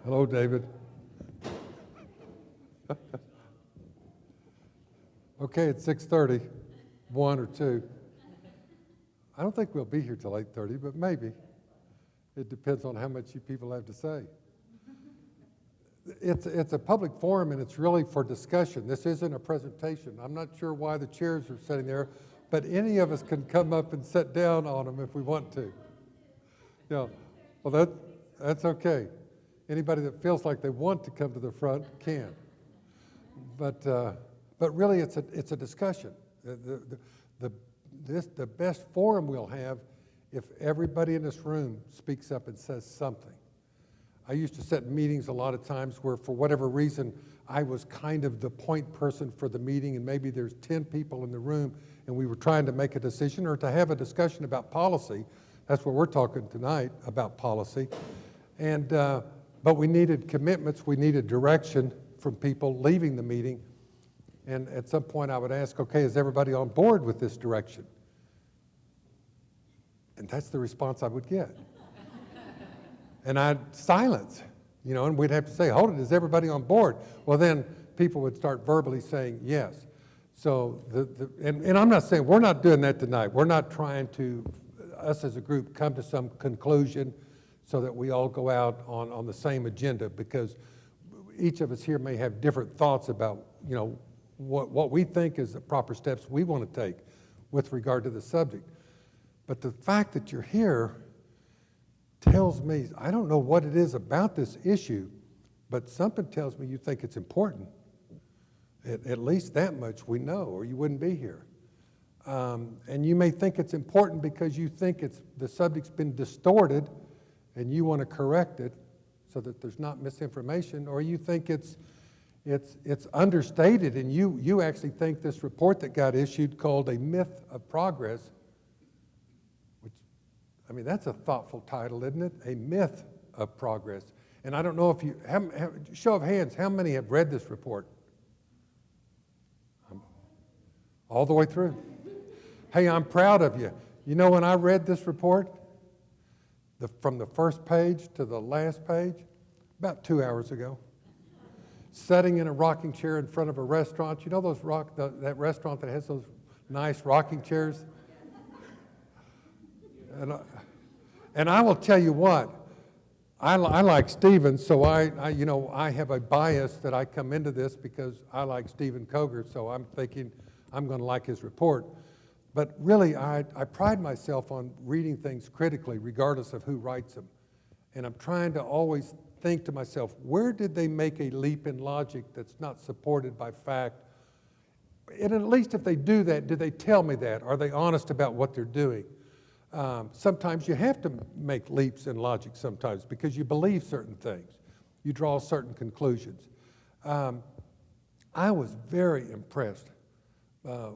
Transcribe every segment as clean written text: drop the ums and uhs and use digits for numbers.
Hello, David. Okay, it's 6:30, 1 or 2. I don't think we'll be here till 8:30, but maybe. It depends on how much you people have to say. It's a public forum, and it's really for discussion. This isn't a presentation. I'm not sure why the chairs are sitting there, but any of us can come up and sit down on them if we want to. Yeah, well, that's okay. Anybody that feels like they want to come to the front can. But really, it's a discussion. The best forum we'll have if everybody in this room speaks up and says something. I used to sit in meetings a lot of times where, for whatever reason, I was kind of the point person for the meeting, and maybe there's 10 people in the room, and we were trying to make a decision or to have a discussion about policy. That's what we're talking tonight, about policy. And but we needed commitments, we needed direction from people leaving the meeting. And at some point I would ask, okay, is everybody on board with this direction? And that's the response I would get. And I'd silence, and we'd have to say, hold it, is everybody on board? Well, then people would start verbally saying yes. So, and I'm not saying, we're not doing that tonight. We're not trying to, us as a group, come to some conclusion so that we all go out on the same agenda, because each of us here may have different thoughts about, what we think is the proper steps we want to take with regard to the subject. But the fact that you're here tells me, I don't know what it is about this issue, but something tells me you think it's important. At least that much we know, or you wouldn't be here. And you may think it's important because you think the subject's been distorted and you want to correct it so that there's not misinformation, or you think it's understated, and you actually think this report that got issued called A Myth of Progress, which, that's a thoughtful title, isn't it? A Myth of Progress. And I don't know if you, show of hands, how many have read this report? All the way through. Hey, I'm proud of you. When I read this report, from the first page to the last page, about 2 hours ago, sitting in a rocking chair in front of a restaurant. Those that restaurant that has those nice rocking chairs? And I will tell you what, I like Stephen, so I have a bias that I come into this because I like Stephen Koger, so I'm thinking I'm going to like his report. But really, I pride myself on reading things critically, regardless of who writes them. And I'm trying to always think to myself, where did they make a leap in logic that's not supported by fact? And at least if they do that, do they tell me that? Are they honest about what they're doing? Sometimes you have to make leaps in logic sometimes because you believe certain things. You draw certain conclusions. I was very impressed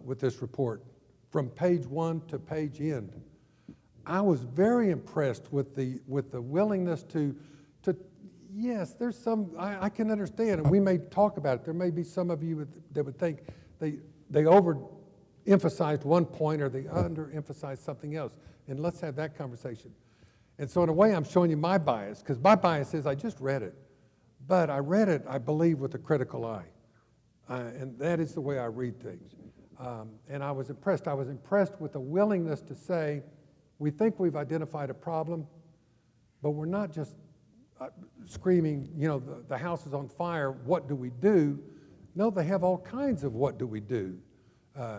with this report. From page 1 to page end, I was very impressed with the willingness to yes, there's some, I can understand, and we may talk about it. There may be some of you that would think they overemphasized one point or they underemphasized something else, and let's have that conversation. And so in a way, I'm showing you my bias, because my bias is I just read it, but I read it, I believe, with a critical eye, and that is the way I read things. And I was impressed. I was impressed with the willingness to say, we think we've identified a problem, but we're not just screaming, the house is on fire, what do we do? No, they have all kinds of what do we do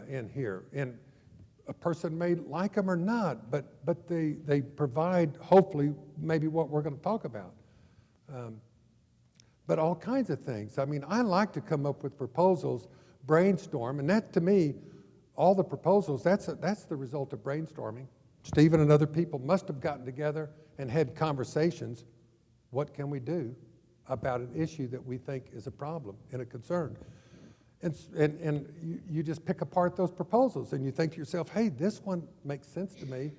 in here. And a person may like them or not, but they provide, hopefully, maybe what we're going to talk about. But all kinds of things. I like to come up with proposals, brainstorm, and that, to me, all the proposals, that's the result of brainstorming. Stephen and other people must have gotten together and had conversations. What can we do about an issue that we think is a problem and a concern? And you just pick apart those proposals and you think to yourself, hey, this one makes sense to me,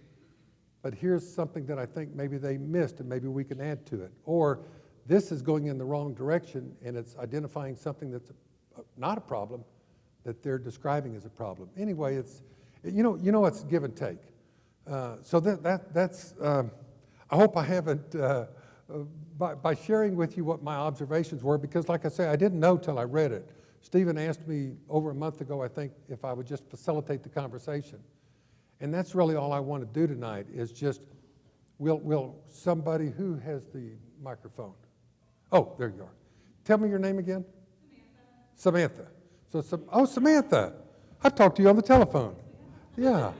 but here's something that I think maybe they missed and maybe we can add to it. Or this is going in the wrong direction and it's identifying something that's not a problem that they're describing as a problem. Anyway, it's, it's give and take. So that's, I hope I haven't by sharing with you what my observations were, because like I say, I didn't know till I read it. Stephen asked me over a month ago, I think, if I would just facilitate the conversation. And that's really all I want to do tonight is just, will somebody, who has the microphone? Oh, there you are. Tell me your name again. Samantha. Samantha. I've talked to you on the telephone. Yeah.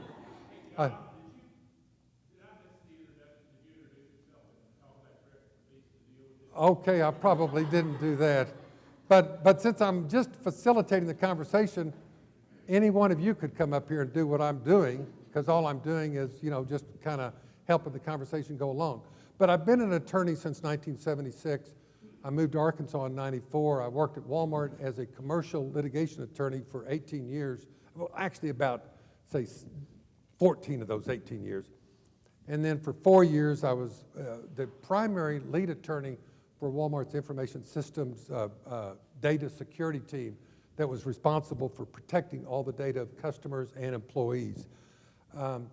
Okay, I probably didn't do that. But since I'm just facilitating the conversation, any one of you could come up here and do what I'm doing, because all I'm doing is, just kind of helping the conversation go along. But I've been an attorney since 1976. I moved to Arkansas in 94. I worked at Walmart as a commercial litigation attorney for 18 years. Well, actually about, say, 14 of those 18 years. And then for 4 years, I was the primary lead attorney for Walmart's information systems data security team that was responsible for protecting all the data of customers and employees. And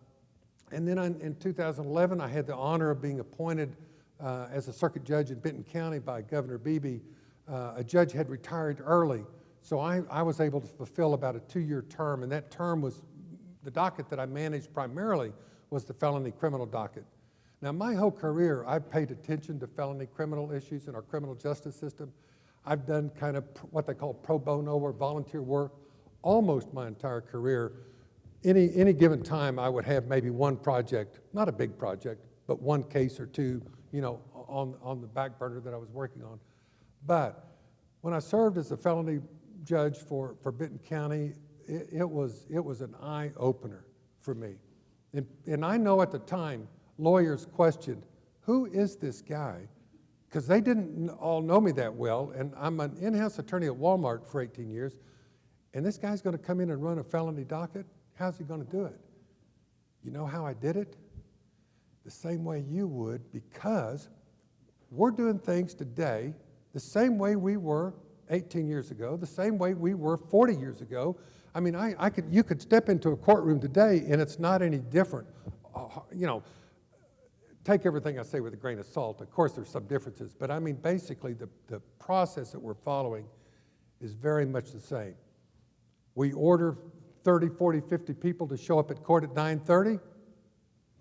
then in 2011, I had the honor of being appointed as a circuit judge in Benton County by Governor Beebe. A judge had retired early, so I was able to fulfill about a 2-year term, and that term was, the docket that I managed primarily was the felony criminal docket. Now, my whole career, I've paid attention to felony criminal issues in our criminal justice system. I've done kind of what they call pro bono or volunteer work almost my entire career. Any given time, I would have maybe one project, not a big project, but one case or two, on the back burner that I was working on. But when I served as a felony judge for Benton County, it was an eye opener for me. And I know at the time, lawyers questioned, who is this guy? Because they didn't all know me that well, and I'm an in-house attorney at Walmart for 18 years, and this guy's going to come in and run a felony docket? How's he going to do it? You know how I did it? The same way you would, because we're doing things today the same way we were 18 years ago, the same way we were 40 years ago. I mean, you could step into a courtroom today and it's not any different. Take everything I say with a grain of salt. Of course, there's some differences, but I mean, basically, the process that we're following is very much the same. We order 30, 40, 50 people to show up at court at 9:30,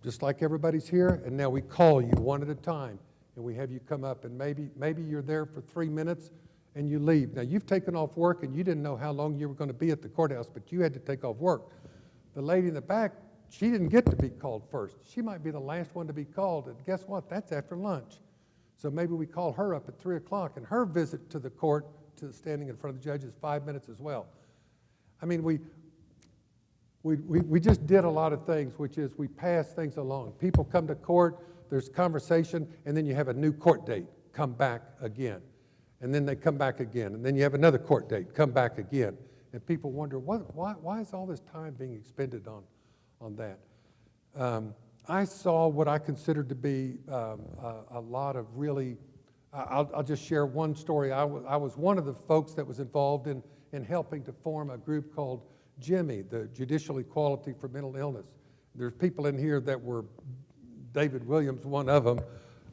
just like everybody's here, and now we call you one at a time, and we have you come up, and maybe you're there for 3 minutes, and you leave. Now, you've taken off work, and you didn't know how long you were going to be at the courthouse, but you had to take off work. The lady in the back, she didn't get to be called first. She might be the last one to be called, and guess what? That's after lunch. So maybe we call her up at 3 o'clock, and her visit to the court, to standing in front of the judge, is 5 minutes as well. I mean, we just did a lot of things, which is we pass things along. People come to court, there's conversation, and then you have a new court date, come back again. And then they come back again, and then you have another court date, come back again. And people wonder, why is all this time being expended on that? I saw what I considered to be a lot of really, I'll just share one story. I was one of the folks that was involved in helping to form a group called Jimmy, the Judicial Equality for Mental Illness. There's people in here that were, David Williams, one of them,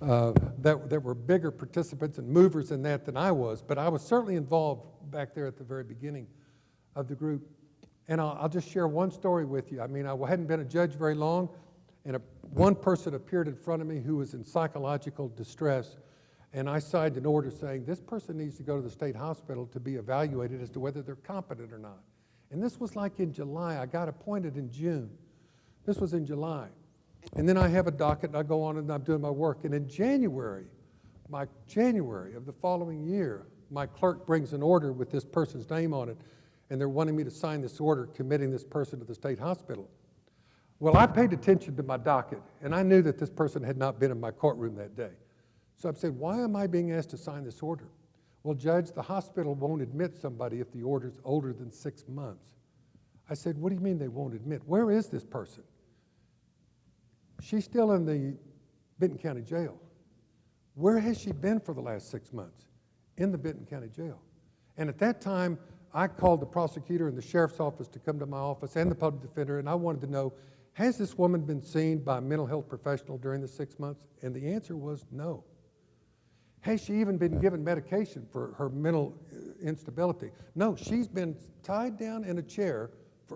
that were bigger participants and movers in that than I was, but I was certainly involved back there at the very beginning of the group. And I'll just share one story with you. I mean, I hadn't been a judge very long, and one person appeared in front of me who was in psychological distress, and I signed an order saying, this person needs to go to the state hospital to be evaluated as to whether they're competent or not. And this was like in July. I got appointed in June. This was in July. And then I have a docket, and I go on and I'm doing my work. And in January of the following year, my clerk brings an order with this person's name on it, and they're wanting me to sign this order committing this person to the state hospital. Well, I paid attention to my docket, and I knew that this person had not been in my courtroom that day. So I said, why am I being asked to sign this order? Well, Judge, the hospital won't admit somebody if the order's older than 6 months. I said, what do you mean they won't admit? Where is this person? She's still in the Benton County Jail. Where has she been for the last 6 months? In the Benton County Jail. And at that time, I called the prosecutor and the sheriff's office to come to my office and the public defender, and I wanted to know, has this woman been seen by a mental health professional during the 6 months? And the answer was no. Has she even been given medication for her mental instability? No, she's been tied down in a chair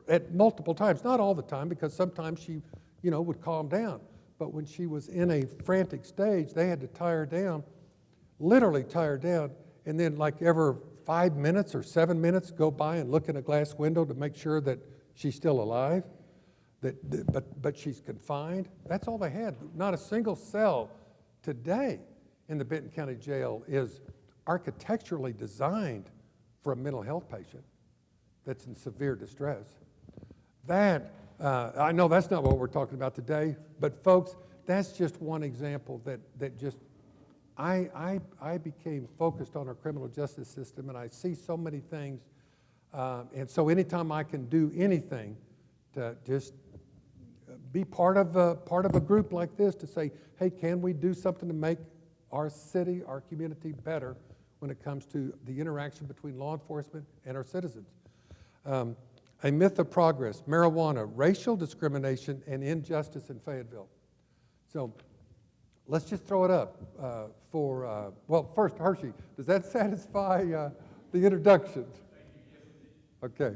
at multiple times. Not all the time, because sometimes she, would calm down. But when she was in a frantic stage, they had to tie her down, literally tie her down, and then like every 5 minutes or 7 minutes go by and look in a glass window to make sure that she's still alive, but she's confined. That's all they had. Not a single cell today in the Benton County Jail is architecturally designed for a mental health patient that's in severe distress. I know that's not what we're talking about today, but folks, that's just one example that just, I became focused on our criminal justice system, and I see so many things, and so anytime I can do anything to just be part of a group like this to say, hey, can we do something to make our city, our community better when it comes to the interaction between law enforcement and our citizens. A myth of progress, marijuana, racial discrimination, and injustice in Fayetteville. So let's just throw it up well, first, Hershey, does that satisfy the introduction? Okay.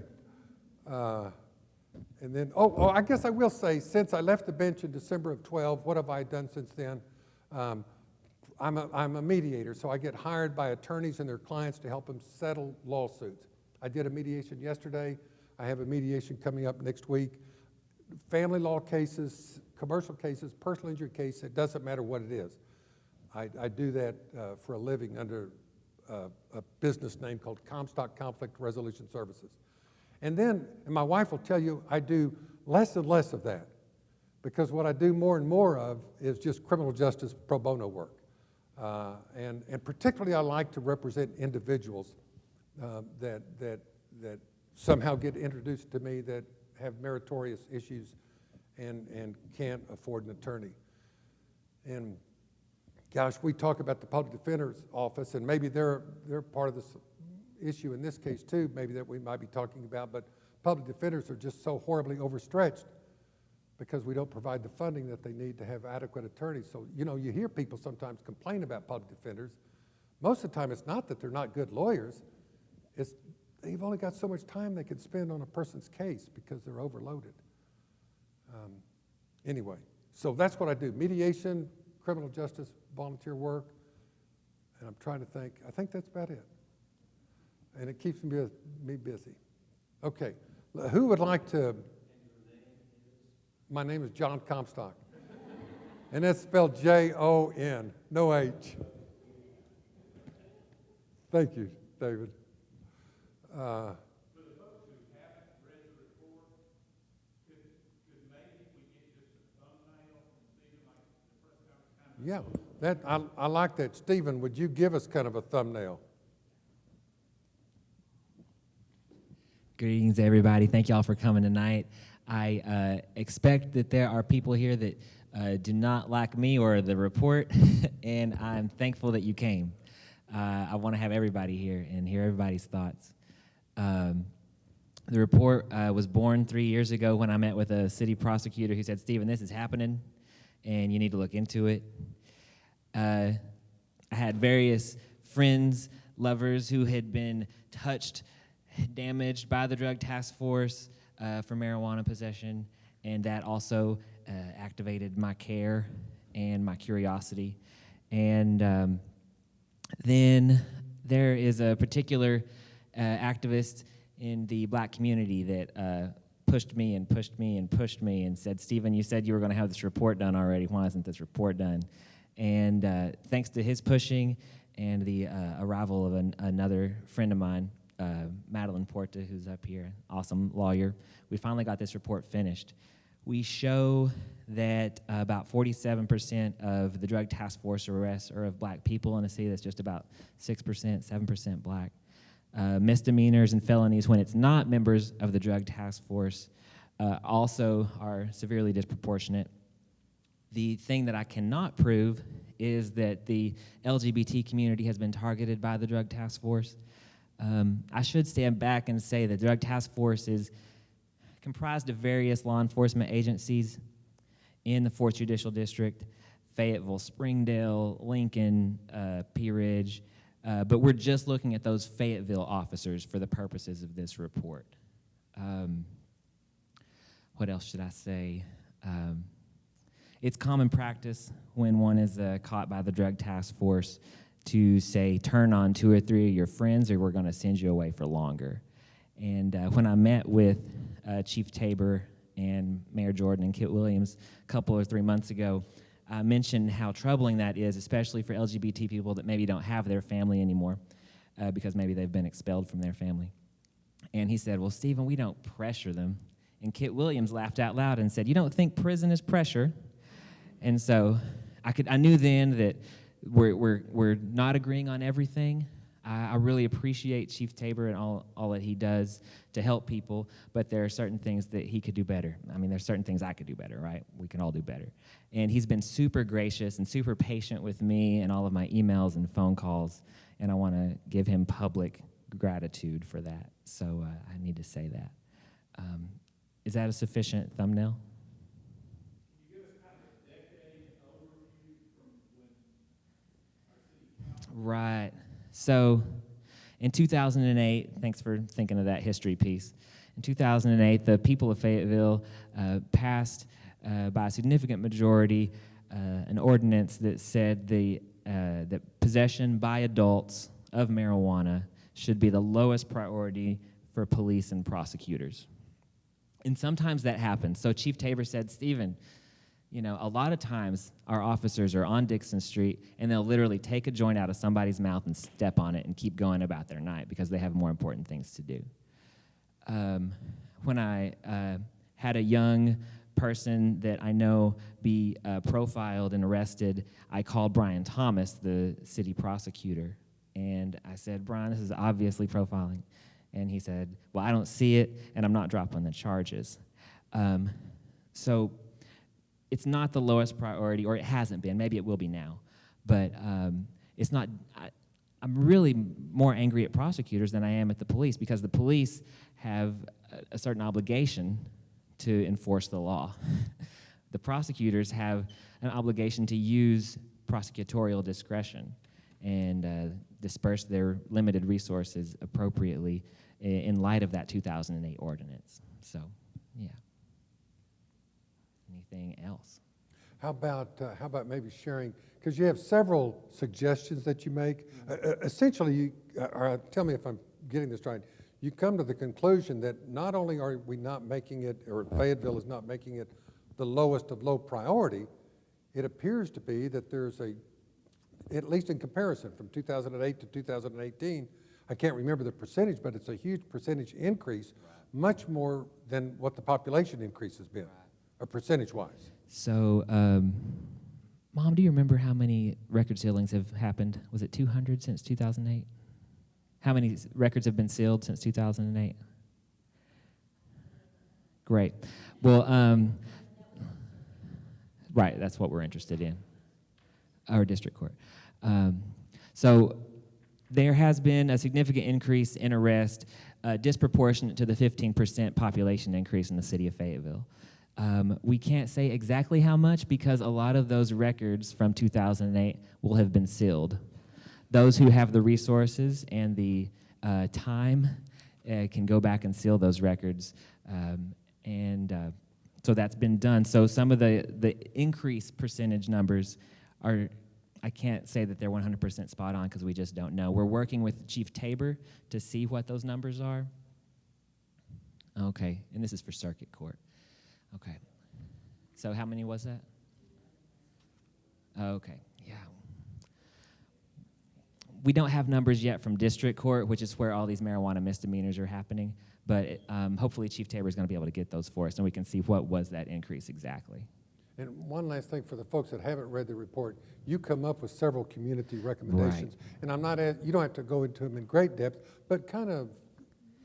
And then, I guess I will say, since I left the bench in December of 12, what have I done since then? I'm a mediator, so I get hired by attorneys and their clients to help them settle lawsuits. I did a mediation yesterday. I have a mediation coming up next week. Family law cases, commercial cases, personal injury case, it doesn't matter what it is. I do that for a living under a business name called Comstock Conflict Resolution Services. And my wife will tell you, I do less and less of that, because what I do more and more of is just criminal justice pro bono work. And particularly I like to represent individuals that somehow get introduced to me that have meritorious issues and can't afford an attorney. And gosh, we talk about the public defender's office, and maybe they're part of this issue in this case too, maybe that we might be talking about, but public defenders are just so horribly overstretched because we don't provide the funding that they need to have adequate attorneys. So, you hear people sometimes complain about public defenders. Most of the time, it's not that they're not good lawyers. It's they've only got so much time they can spend on a person's case because they're overloaded. Anyway, so that's what I do. Mediation, criminal justice, volunteer work, and I'm trying to think. I think that's about it. And it keeps me busy. Okay, who would like to? My name is John Comstock, and that's spelled Jon, no H. Thank you, David. For the folks who haven't read the report, could maybe we get just a thumbnail from Stephen, like the press conference kind of? Yeah, I like that. Stephen, would you give us kind of a thumbnail? Greetings, everybody. Thank y'all for coming tonight. I expect that there are people here that do not like me or the report, and I'm thankful that you came. I want to have everybody here and hear everybody's thoughts. The report was born 3 years ago when I met with a city prosecutor who said, Stephen, this is happening, and you need to look into it. I had various friends, lovers who had been touched, damaged by the Drug Task Force for marijuana possession, and that also activated my care and my curiosity. And then there is a particular activist in the black community that pushed me and pushed me and pushed me and said, Stephen, you said you were going to have this report done already. Why isn't this report done? And thanks to his pushing and the arrival of another friend of mine, Madeline Porta, who's up here, awesome lawyer, we finally got this report finished. We show that about 47% of the Drug Task Force arrests are of black people in a city that's just about 6%, 7% black. Misdemeanors and felonies when it's not members of the Drug Task Force also are severely disproportionate. The thing that I cannot prove is that the LGBT community has been targeted by the Drug Task Force. I should stand back and say the Drug Task Force is comprised of various law enforcement agencies in the 4th Judicial District. Fayetteville, Springdale, Lincoln, Pea Ridge, but we're just looking at those Fayetteville officers for the purposes of this report. What else should I say? It's common practice when one is caught by the drug task force to say, turn on 2 or 3 of your friends or we're going to send you away for longer. And when I met with Chief Tabor and Mayor Jordan and Kit Williams a couple or 3 months ago, I mentioned how troubling that is, especially for LGBT people that maybe don't have their family anymore because maybe they've been expelled from their family. And he said, well, Stephen, we don't pressure them. And Kit Williams laughed out loud and said, you don't think prison is pressure? And so I knew then that we're not agreeing on everything. I really appreciate Chief Tabor and all that he does to help people, but there are certain things that he could do better. I mean, there's certain things I could do better, right? We can all do better. And he's been super gracious and super patient with me and all of my emails and phone calls, and I want to give him public gratitude for that. So I need to say that. Is that a sufficient thumbnail? Right. So in 2008, thanks for thinking of that history piece. In 2008, the people of Fayetteville passed by a significant majority an ordinance that said that possession by adults of marijuana should be the lowest priority for police and prosecutors. And sometimes that happens. So Chief Tabor said, Stephen, you know, a lot of times our officers are on Dixon Street and they'll literally take a joint out of somebody's mouth and step on it and keep going about their night because they have more important things to do. When I had a young person that I know be profiled and arrested, I called Brian Thomas, the city prosecutor, and I said, Brian, this is obviously profiling. And he said, well, I don't see it, and I'm not dropping the charges. So it's not the lowest priority, or it hasn't been. Maybe it will be now. But it's not. I'm really more angry at prosecutors than I am at the police because the police have a certain obligation to enforce the law. The prosecutors have an obligation to use prosecutorial discretion and disperse their limited resources appropriately in light of that 2008 ordinance. So, yeah. Anything else? How about maybe sharing, because you have several suggestions that you make. Essentially, tell me if I'm getting this right, you come to the conclusion that not only are we not making it, or Fayetteville is not making it the lowest of low priority, it appears to be that there's at least in comparison from 2008 to 2018, I can't remember the percentage, but it's a huge percentage increase, much more than what the population increase has been, or percentage-wise. So, Mom, do you remember how many record sealings have happened? Was it 200 since 2008? How many records have been sealed since 2008? Great. Well, right, that's what we're interested in, our district court. So there has been a significant increase in arrest, disproportionate to the 15% population increase in the city of Fayetteville. We can't say exactly how much because a lot of those records from 2008 will have been sealed. Those who have the resources and the time can go back and seal those records. So that's been done. So some of the increased percentage numbers are, I can't say that they're 100% spot on because we just don't know. We're working with Chief Tabor to see what those numbers are. Okay, and this is for circuit court. Okay. So how many was that? Okay, yeah. We don't have numbers yet from district court, which is where all these marijuana misdemeanors are happening, but hopefully Chief Tabor is going to be able to get those for us, and we can see what was that increase exactly. And one last thing for the folks that haven't read the report, you come up with several community recommendations. Right. And I'm not, you don't have to go into them in great depth, but kind of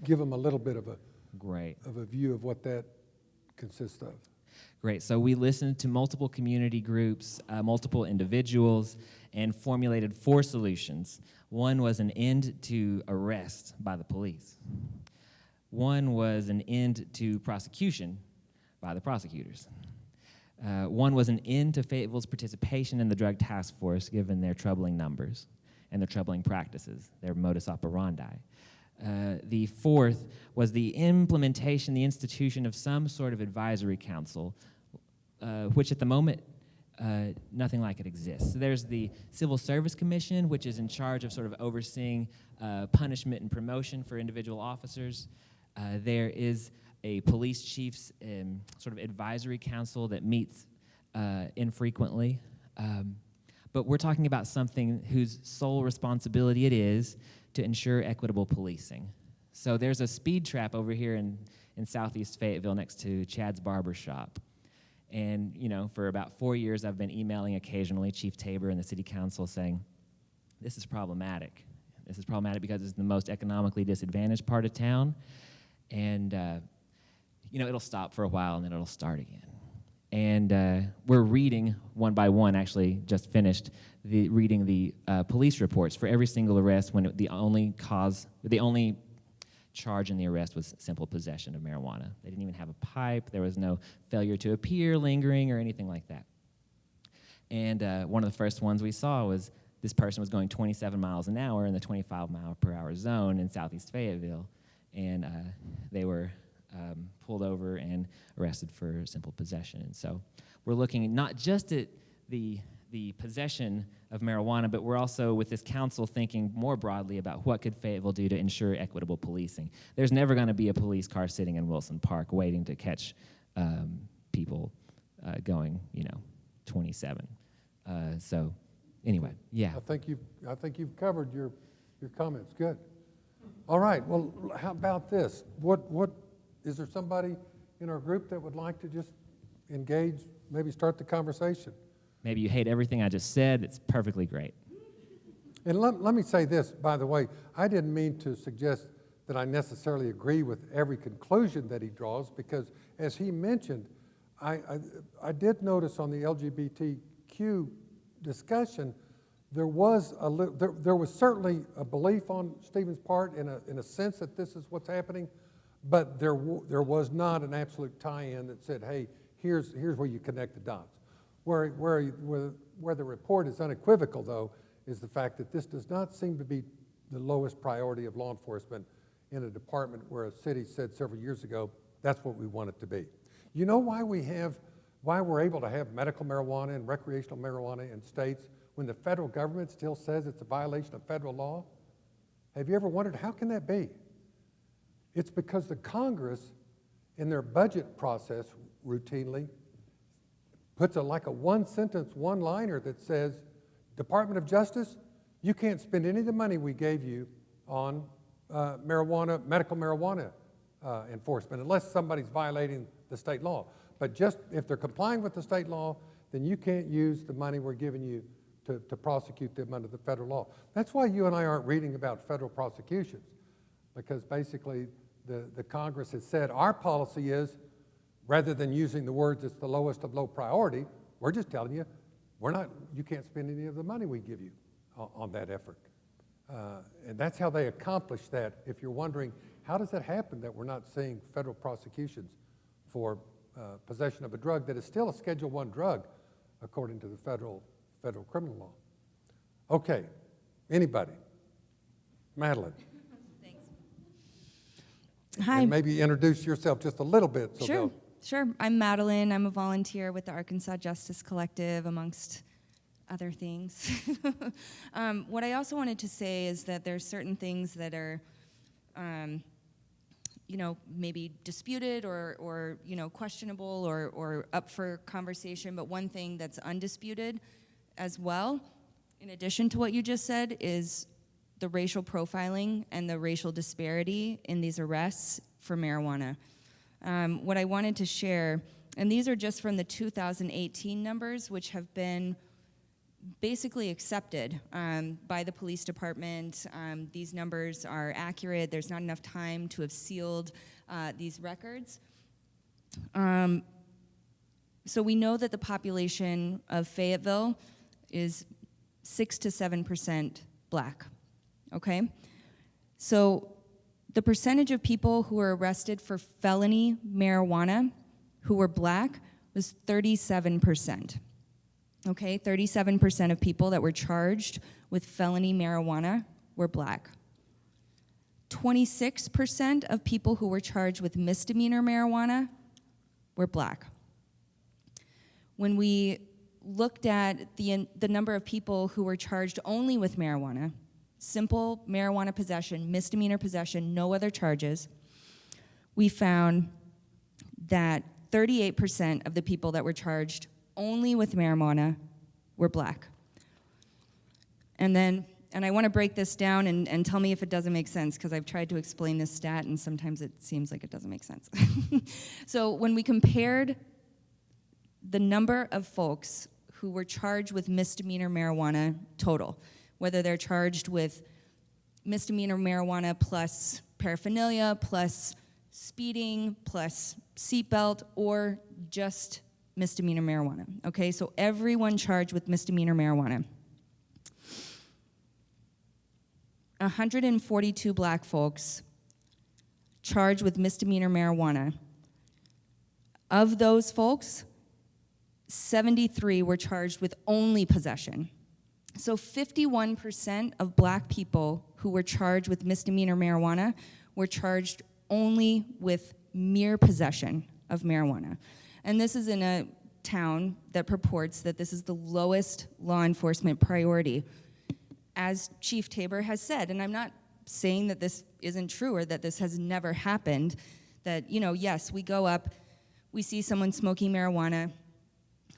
give them a little bit of a view of what that consists of. Great. So we listened to multiple community groups, multiple individuals, and formulated 4 solutions. One was an end to arrest by the police. One was an end to prosecution by the prosecutors. One was an end to Fayetteville's participation in the drug task force, given their troubling numbers and their troubling practices, their modus operandi. The fourth was the implementation, the institution of some sort of advisory council, which at the moment, nothing like it exists. So there's the Civil Service Commission, which is in charge of sort of overseeing punishment and promotion for individual officers. There is a police chief's sort of advisory council that meets infrequently. But we're talking about something whose sole responsibility it is to ensure equitable policing. So there's a speed trap over here in Southeast Fayetteville next to Chad's Barber Shop. And, you know, for about 4 years, I've been emailing occasionally Chief Tabor and the city council saying, this is problematic. This is problematic because it's the most economically disadvantaged part of town. And, you know, it'll stop for a while and then it'll start again. And we're reading one by one, actually just finished reading the police reports for every single arrest when the only charge in the arrest was simple possession of marijuana. They didn't even have a pipe. There was no failure to appear, lingering, or anything like that. And one of the first ones we saw was this person was going 27 miles an hour in the 25-mile-per-hour zone in Southeast Fayetteville, and they were pulled over and arrested for simple possession. And so we're looking not just at the possession of marijuana, but we're also, with this council, thinking more broadly about what could Fayetteville do to ensure equitable policing. There's never going to be a police car sitting in Wilson Park waiting to catch people going, 27. So anyway, yeah. I think you've covered your comments. Good. All right. Well, how about this? What is there somebody in our group that would like to just engage, maybe start the conversation? Maybe you hate everything I just said. It's perfectly great. And let me say this, by the way. I didn't mean to suggest that I necessarily agree with every conclusion that he draws, because as he mentioned, I did notice on the LGBTQ discussion, there was certainly a belief on Stephen's part in a sense that this is what's happening, but there was not an absolute tie-in that said, hey, here's where you connect the dots. Where the report is unequivocal, though, is the fact that this does not seem to be the lowest priority of law enforcement in a department where a city said several years ago, that's what we want it to be. You know why we're able to have medical marijuana and recreational marijuana in states when the federal government still says it's a violation of federal law? Have you ever wondered, how can that be? It's because the Congress, in their budget process routinely, puts like a one-sentence, one-liner that says, Department of Justice, you can't spend any of the money we gave you on medical marijuana enforcement unless somebody's violating the state law. But just if they're complying with the state law, then you can't use the money we're giving you to prosecute them under the federal law. That's why you and I aren't reading about federal prosecutions, because basically the Congress has said our policy is, rather than using the words it's the lowest of low priority, we're just telling you, you can't spend any of the money we give you on that effort. And that's how they accomplish that. If you're wondering, how does that happen that we're not seeing federal prosecutions for possession of a drug that is still a Schedule I drug according to the federal criminal law? Okay, anybody? Madeline. Thanks. Hi. And maybe introduce yourself just a little bit. So Sure. I'm Madeline. I'm a volunteer with the Arkansas Justice Collective, amongst other things. What I also wanted to say is that there's certain things that are, maybe disputed or questionable or up for conversation. But one thing that's undisputed as well, in addition to what you just said, is the racial profiling and the racial disparity in these arrests for marijuana. What I wanted to share, and these are just from the 2018 numbers, which have been basically accepted by the police department. These numbers are accurate. There's not enough time to have sealed these records. So we know that the population of Fayetteville is 6 to 7% black, okay? So the percentage of people who were arrested for felony marijuana who were black was 37%. Okay, 37% of people that were charged with felony marijuana were black. 26% of people who were charged with misdemeanor marijuana were black. When we looked at the number of people who were charged only with marijuana, simple marijuana possession, misdemeanor possession, no other charges, we found that 38% of the people that were charged only with marijuana were black. And I want to break this down and tell me if it doesn't make sense, because I've tried to explain this stat and sometimes it seems like it doesn't make sense. So when we compared the number of folks who were charged with misdemeanor marijuana total, whether they're charged with misdemeanor marijuana plus paraphernalia, plus speeding, plus seatbelt, or just misdemeanor marijuana. Okay, so everyone charged with misdemeanor marijuana. 142 black folks charged with misdemeanor marijuana. Of those folks, 73 were charged with only possession. So 51% of black people who were charged with misdemeanor marijuana were charged only with mere possession of marijuana. And this is in a town that purports that this is the lowest law enforcement priority. As Chief Tabor has said, and I'm not saying that this isn't true or that this has never happened, that, yes, we go up, we see someone smoking marijuana,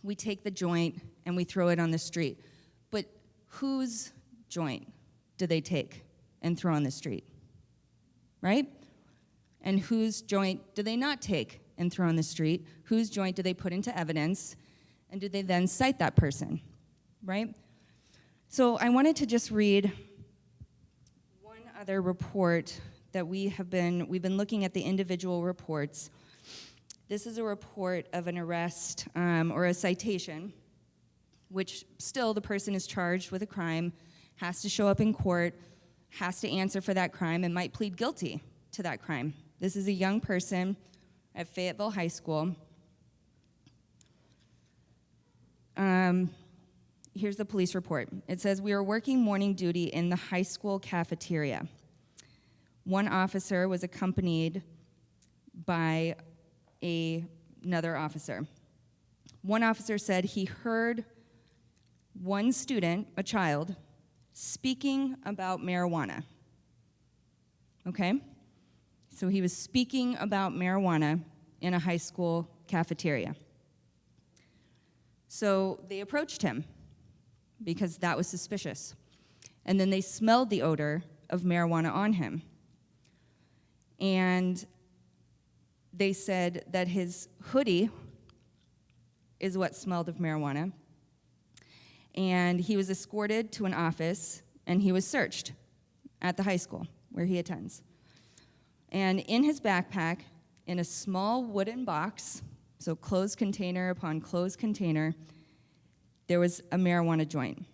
we take the joint and we throw it on the street. But whose joint do they take and throw on the street? Right? And whose joint do they not take and throw on the street? Whose joint do they put into evidence? And do they then cite that person? Right? So I wanted to just read one other report that we've been looking at the individual reports. This is a report of an arrest or a citation, which still the person is charged with a crime, has to show up in court, has to answer for that crime, and might plead guilty to that crime. This is a young person at Fayetteville High School. Here's the police report. It says, "We were working morning duty in the high school cafeteria. One officer was accompanied by another officer. One officer said he heard one student, a child, speaking about marijuana." Okay? So he was speaking about marijuana in a high school cafeteria. So they approached him because that was suspicious. And then they smelled the odor of marijuana on him. And they said that his hoodie is what smelled of marijuana. And he was escorted to an office, and he was searched at the high school where he attends. And in his backpack, in a small wooden box, so closed container upon closed container, there was a marijuana joint.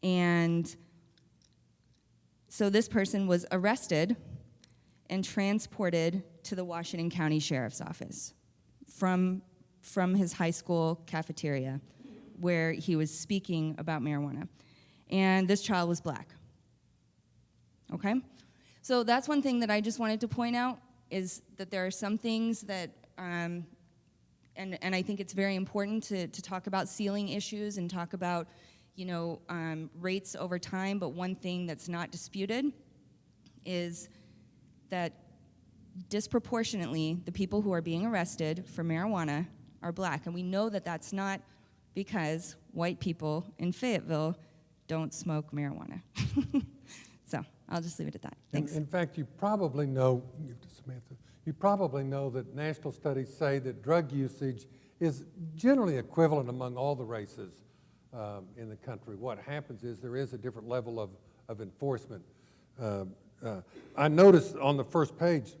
And so this person was arrested and transported to the Washington County Sheriff's Office from his high school cafeteria where he was speaking about marijuana. And this child was black. Okay? So that's one thing that I just wanted to point out, is that there are some things that, and I think it's very important to talk about ceiling issues and talk about, rates over time, but one thing that's not disputed is that disproportionately the people who are being arrested for marijuana are black. And we know that that's not because white people in Fayetteville don't smoke marijuana. So I'll just leave it at that. Thanks. In fact, you probably know, Samantha, you probably know that national studies say that drug usage is generally equivalent among all the races in the country. What happens is there is a different level of enforcement. I noticed on the first page,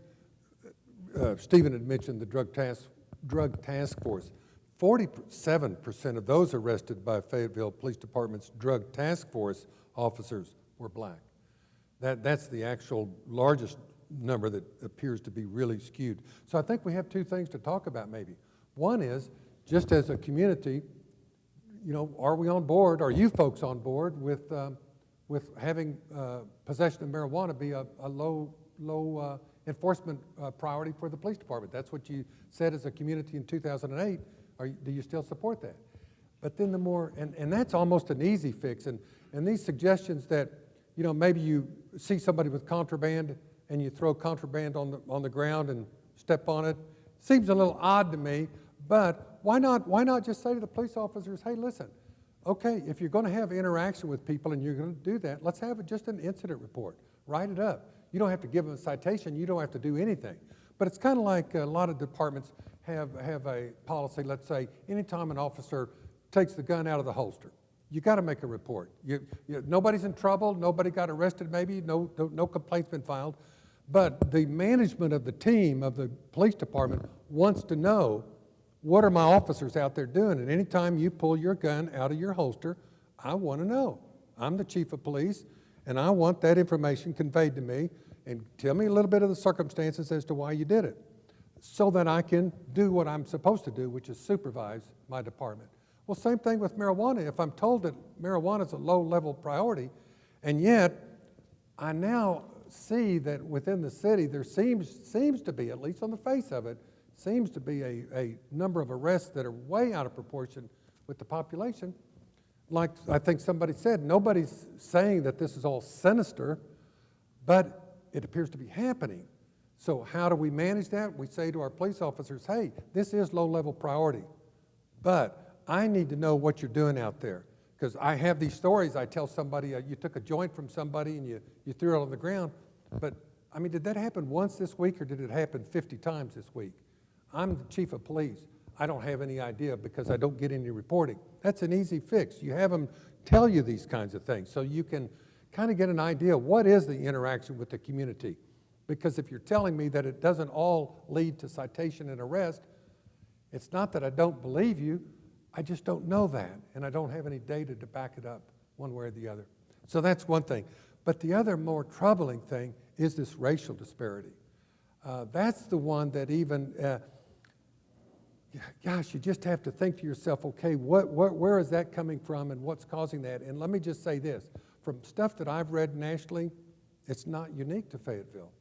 Stephen had mentioned the drug task force. 47% of those arrested by Fayetteville Police Department's drug task force officers were black. That's the actual largest number that appears to be really skewed. So I think we have two things to talk about maybe. One is, just as a community, you know, are we on board, are you folks on board with having possession of marijuana be a low enforcement priority for the police department? That's what you said as a community in 2008. Do you still support that? But then the more, and that's almost an easy fix, and these suggestions that, you know, maybe you see somebody with contraband and you throw contraband on the ground and step on it, seems a little odd to me, but why not just say to the police officers, hey, listen, okay, if you're going to have interaction with people and you're going to do that, let's have just an incident report. Write it up. You don't have to give them a citation. You don't have to do anything. But it's kind of like a lot of departments have a policy. Let's say anytime an officer takes the gun out of the holster, you got to make a report. Nobody's in trouble. Nobody got arrested maybe. No complaint's been filed. But the management of the team of the police department wants to know, what are my officers out there doing? And anytime you pull your gun out of your holster, I want to know. I'm the chief of police, and I want that information conveyed to me, and tell me a little bit of the circumstances as to why you did it, so that I can do what I'm supposed to do, which is supervise my department. Well, same thing with marijuana. If I'm told that marijuana is a low-level priority, and yet I now see that within the city there seems to be, at least on the face of it, seems to be a number of arrests that are way out of proportion with the population. Like I think somebody said, nobody's saying that this is all sinister, but it appears to be happening. So how do we manage that? We say to our police officers, hey, this is low-level priority, but I need to know what you're doing out there. Because I have these stories, I tell somebody, you took a joint from somebody and you threw it on the ground, but I mean, did that happen once this week or did it happen 50 times this week? I'm the chief of police. I don't have any idea because I don't get any reporting. That's an easy fix. You have them tell you these kinds of things so you can kind of get an idea, what is the interaction with the community? Because if you're telling me that it doesn't all lead to citation and arrest, it's not that I don't believe you, I just don't know that, and I don't have any data to back it up one way or the other. So that's one thing. But the other more troubling thing is this racial disparity. That's the one that even, gosh, you just have to think to yourself, okay, where is that coming from and what's causing that? And let me just say this, from stuff that I've read nationally, it's not unique to Fayetteville.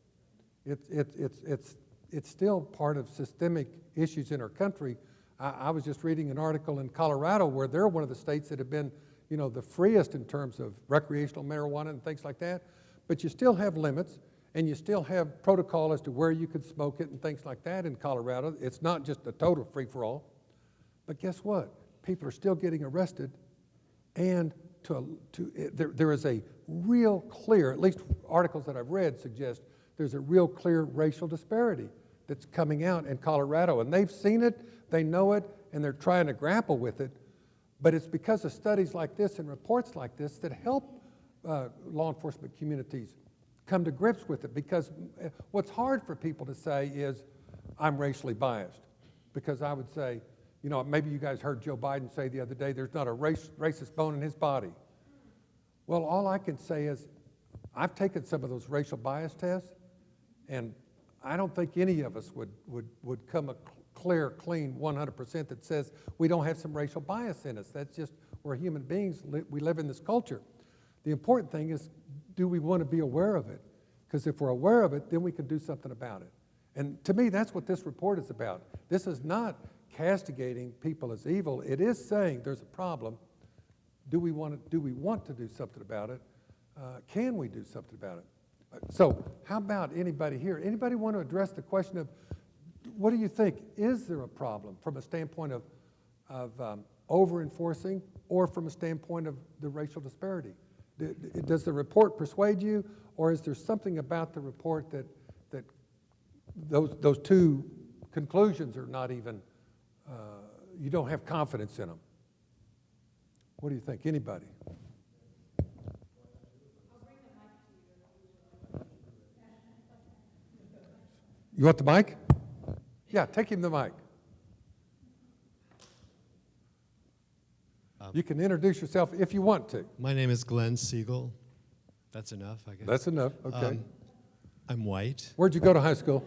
It's still part of systemic issues in our country. I was just reading an article in Colorado where they're one of the states that have been, you know, the freest in terms of recreational marijuana and things like that. But you still have limits, and you still have protocol as to where you could smoke it and things like that in Colorado. It's not just a total free-for-all. But guess what? People are still getting arrested, and there is a real clear, at least articles that I've read suggest, there's a real clear racial disparity that's coming out in Colorado. And they've seen it, they know it, and they're trying to grapple with it. But it's because of studies like this and reports like this that help law enforcement communities come to grips with it. Because what's hard for people to say is, I'm racially biased. Because I would say, you know, maybe you guys heard Joe Biden say the other day, there's not a racist bone in his body. Well, all I can say is, I've taken some of those racial bias tests, and I don't think any of us would come a clear, clean 100% that says we don't have some racial bias in us. That's just, we're human beings, we live in this culture. The important thing is, do we want to be aware of it? Because if we're aware of it, then we can do something about it. And to me, that's what this report is about. This is not castigating people as evil. It is saying there's a problem. Do we want to do something about it? Can we do something about it? So how about anybody here? Anybody want to address the question of, what do you think? Is there a problem from a standpoint of over-enforcing or from a standpoint of the racial disparity? Does the report persuade you, or is there something about the report that those two conclusions are not even, you don't have confidence in them? What do you think? Anybody? You want the mic? Yeah, take him the mic. You can introduce yourself if you want to. My name is Glenn Siegel. That's enough, I guess. That's enough, okay. I'm white. Where'd you go to high school?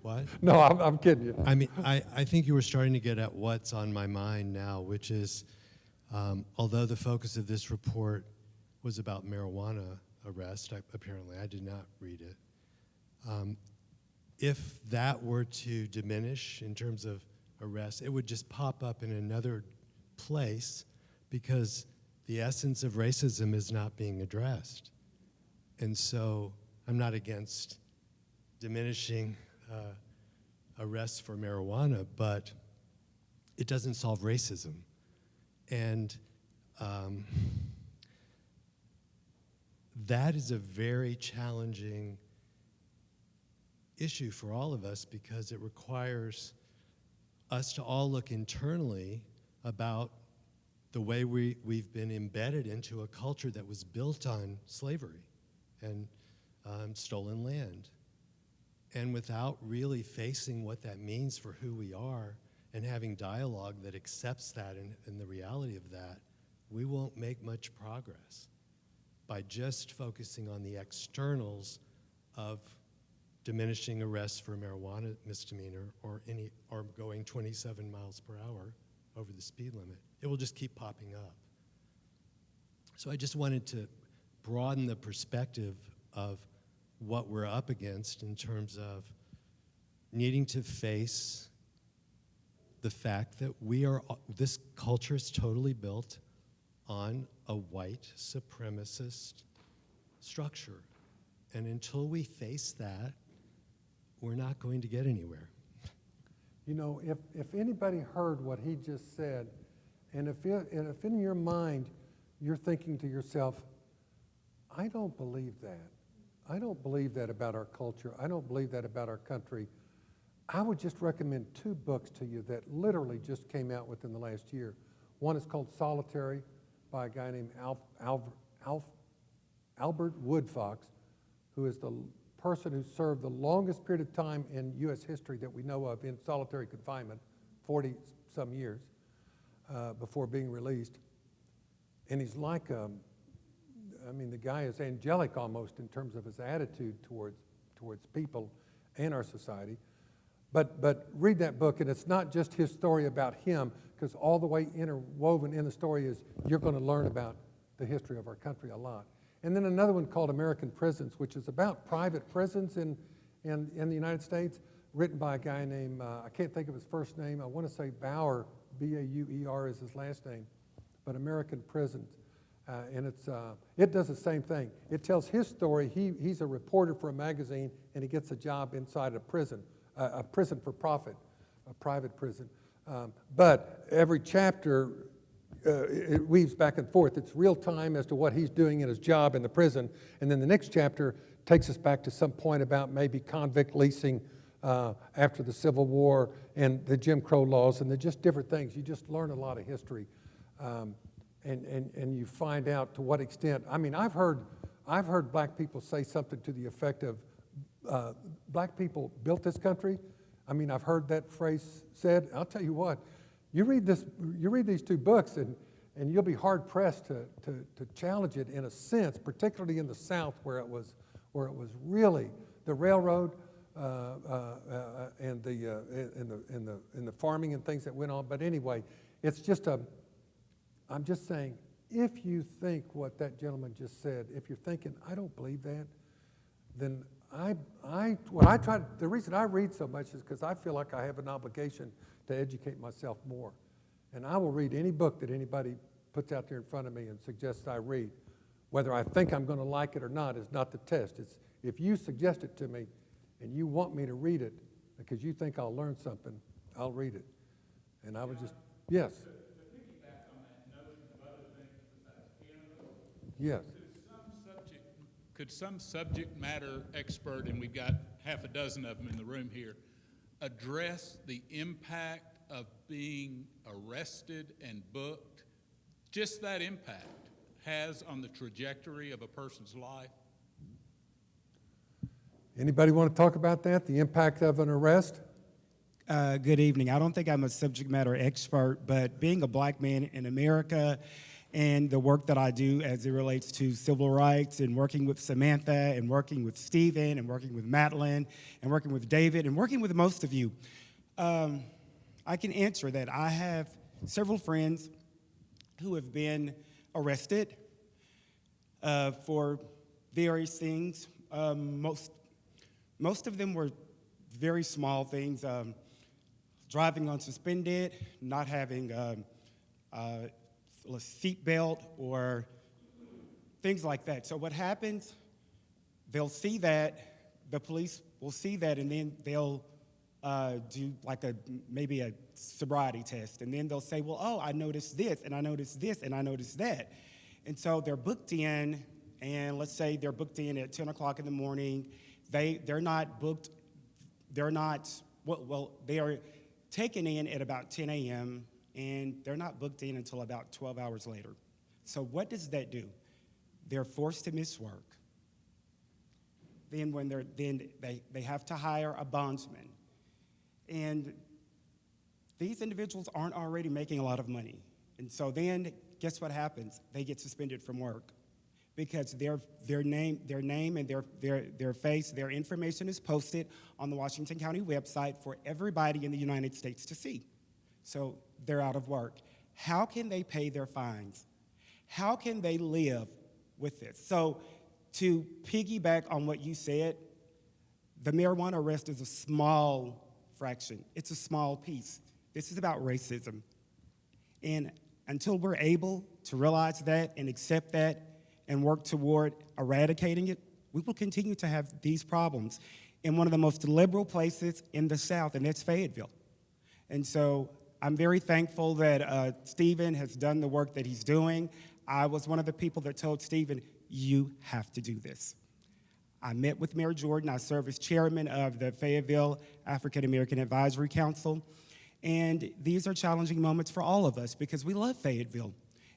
What? No, I'm kidding you. I mean, I think you were starting to get at what's on my mind now, which is, although the focus of this report was about marijuana arrest, apparently I did not read it. If that were to diminish in terms of arrests, it would just pop up in another place because the essence of racism is not being addressed. And so I'm not against diminishing arrests for marijuana, but it doesn't solve racism. And that is a very challenging issue for all of us because it requires us to all look internally about the way we've been embedded into a culture that was built on slavery and stolen land. And without really facing what that means for who we are and having dialogue that accepts that and the reality of that, we won't make much progress by just focusing on the externals of diminishing arrests for marijuana misdemeanor or going 27 miles per hour over the speed limit. It will just keep popping up. So I just wanted to broaden the perspective of what we're up against in terms of needing to face the fact that this culture is totally built on a white supremacist structure. And until we face that, we're not going to get anywhere. You know, if anybody heard what he just said, and if in your mind you're thinking to yourself, I don't believe that. I don't believe that about our culture. I don't believe that about our country. I would just recommend 2 books to you that literally just came out within the last year. One is called Solitary by a guy named Albert Woodfox, who is the person who served the longest period of time in U.S. history that we know of in solitary confinement, 40-some years before being released. And he's like, I mean, the guy is angelic almost in terms of his attitude towards people and our society. But read that book, and it's not just his story about him, because all the way interwoven in the story is you're going to learn about the history of our country a lot. And then another one called American Prisons, which is about private prisons in the United States, written by a guy named, I can't think of his first name, I want to say Bauer, B-A-U-E-R is his last name, but American Prisons. And it does the same thing. It tells his story. He's a reporter for a magazine, and he gets a job inside a prison for profit, a private prison. But every chapter, it weaves back and forth. It's real time as to what he's doing in his job in the prison. And then the next chapter takes us back to some point about maybe convict leasing after the Civil War and the Jim Crow laws, and they're just different things. You just learn a lot of history. And you find out to what extent. I mean, I've heard black people say something to the effect of, black people built this country. I mean, I've heard that phrase said. I'll tell you what, you read these 2 books, and you'll be hard pressed to challenge it in a sense, particularly in the South where it was really the railroad and the farming and things that went on. But anyway, it's just I'm just saying, if you think what that gentleman just said, if you're thinking, I don't believe that, then the reason I read so much is because I feel like I have an obligation to educate myself more. And I will read any book that anybody puts out there in front of me and suggests I read. Whether I think I'm going to like it or not is not the test. It's if you suggest it to me and you want me to read it because you think I'll learn something, I'll read it. And I would just, yes. Yes. Could some subject matter expert, and we've got half a dozen of them in the room here, address the impact of being arrested and booked, just that impact has on the trajectory of a person's life? Anybody want to talk about that, the impact of an arrest? Good evening. I don't think I'm a subject matter expert, but being a black man in America and the work that I do as it relates to civil rights and working with Samantha and working with Stephen and working with Madeline and working with David and working with most of you, I can answer that I have several friends who have been arrested for various things. Most of them were very small things, driving unsuspended, not having a seat belt or things like that. So what happens, they'll see that, the police will see that, and then they'll do like maybe a sobriety test. And then they'll say, well, oh, I noticed this, and I noticed this, and I noticed that. And so they're booked in, and let's say they're booked in at 10 o'clock in the morning. They're not booked, they are taken in at about 10 a.m., and they're not booked in until about 12 hours later. So what does that do? They're forced to miss work. Then they have to hire a bondsman. And these individuals aren't already making a lot of money. And so then guess what happens? They get suspended from work because their name and their face, their information is posted on the Washington County website for everybody in the United States to see. So they're out of work. How can they pay their fines? How can they live with this? So to piggyback on what you said, the marijuana arrest is a small fraction. It's a small piece. This is about racism. And until we're able to realize that and accept that and work toward eradicating it, we will continue to have these problems in one of the most liberal places in the South, and that's Fayetteville. And so I'm very thankful that Stephen has done the work that he's doing. I was one of the people that told Stephen, you have to do this. I met with Mayor Jordan. I serve as chairman of the Fayetteville African American Advisory Council. And these are challenging moments for all of us because we love Fayetteville.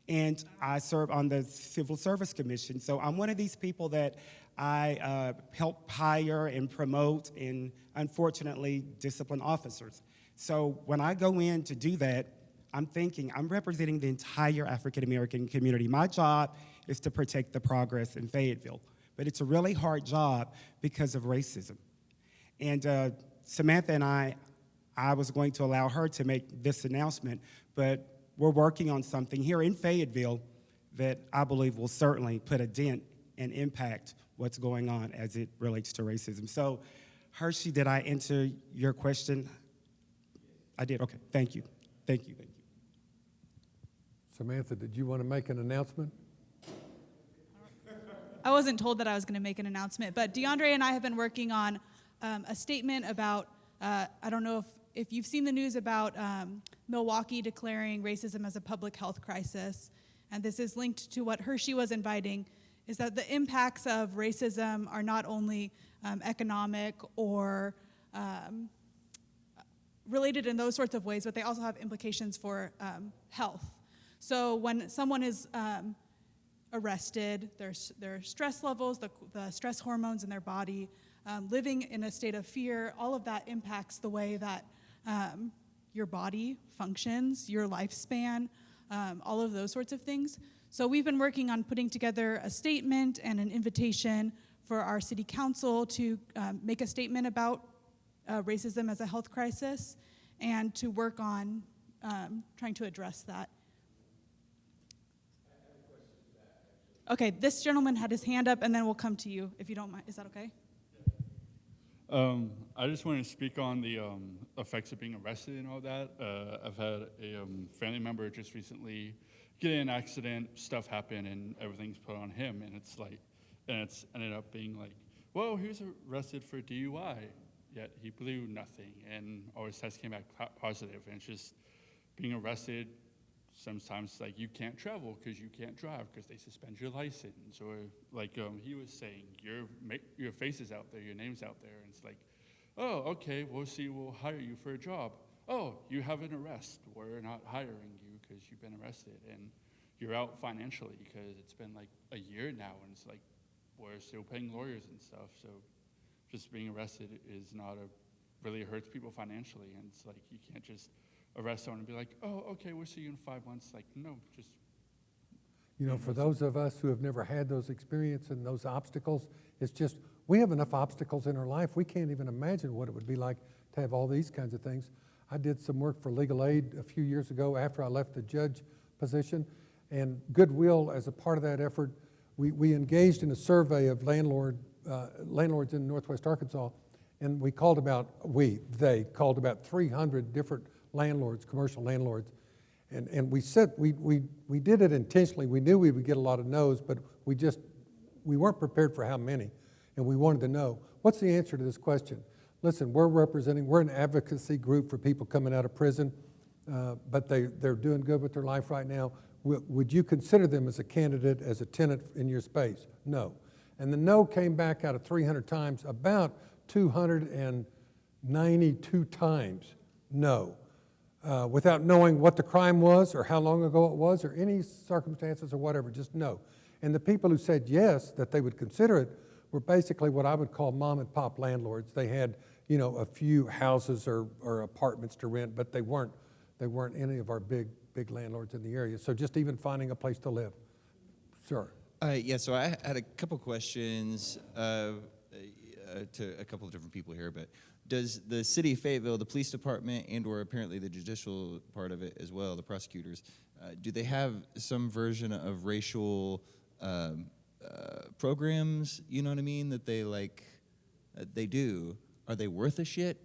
And I serve on the Civil Service Commission. So I'm one of these people that I help hire and promote and unfortunately discipline officers. So when I go in to do that, I'm thinking I'm representing the entire African American community. My job is to protect the progress in Fayetteville. But it's a really hard job because of racism. And Samantha and I was going to allow her to make this announcement, but we're working on something here in Fayetteville that I believe will certainly put a dent and impact what's going on as it relates to racism. So, Hershey, did I answer your question? I did, okay, thank you. Thank you, thank you. Samantha, did you want to make an announcement? I wasn't told that I was going to make an announcement, but DeAndre and I have been working on a statement about, I don't know if you've seen the news about Milwaukee declaring racism as a public health crisis, and this is linked to what Hershey was inviting, is that the impacts of racism are not only economic or related in those sorts of ways, but they also have implications for health. So when someone is arrested, their stress levels, the stress hormones in their body, living in a state of fear, all of that impacts the way that your body functions, your lifespan, all of those sorts of things. So we've been working on putting together a statement and an invitation for our city council to make a statement about racism as a health crisis and to work on trying to address that. Okay, this gentleman had his hand up, and then we'll come to you, if you don't mind. Is that okay? I just want to speak on the effects of being arrested and all that. I've had a family member just recently get in an accident, stuff happened, and everything's put on him, and it's ended up being like, whoa, he was arrested for DUI, yet he blew nothing, and all his tests came back positive, and it's just being arrested. Sometimes, like, you can't travel because you can't drive because they suspend your license. Or, like he was saying, your face is out there, your name's out there. And it's like, oh, okay, we'll hire you for a job. Oh, you have an arrest. We're not hiring you because you've been arrested. And you're out financially because it's been, like, a year now. And it's like, we're still paying lawyers and stuff. So just being arrested is not really hurts people financially. And it's like, you can't just arrest someone and be like, oh, okay, we'll see you in 5 months. Like, no, just You know, for those of us who have never had those experiences and those obstacles, it's just, we have enough obstacles in our life. We can't even imagine what it would be like to have all these kinds of things. I did some work for legal aid a few years ago after I left the judge position, and Goodwill, as a part of that effort, we engaged in a survey of landlords in Northwest Arkansas, and they called about 300 different landlords, commercial landlords. And we said, we did it intentionally. We knew we would get a lot of no's, but we weren't prepared for how many. And we wanted to know, what's the answer to this question? Listen, we're an advocacy group for people coming out of prison, but they're doing good with their life right now. Would you consider them as a candidate, as a tenant in your space? No. And the no came back out of 300 times, about 292 times no. Without knowing what the crime was or how long ago it was or any circumstances or whatever, just no. And the people who said yes, that they would consider it, were basically what I would call mom and pop landlords. They had, you know, a few houses or apartments to rent, but they weren't any of our big landlords in the area. So just even finding a place to live. Sir. Yeah, so I had a couple questions to a couple of different people here, but does the city of Fayetteville, the police department, and or apparently the judicial part of it as well, the prosecutors, do they have some version of racial programs, you know what I mean, that they like, they do? Are they worth a shit?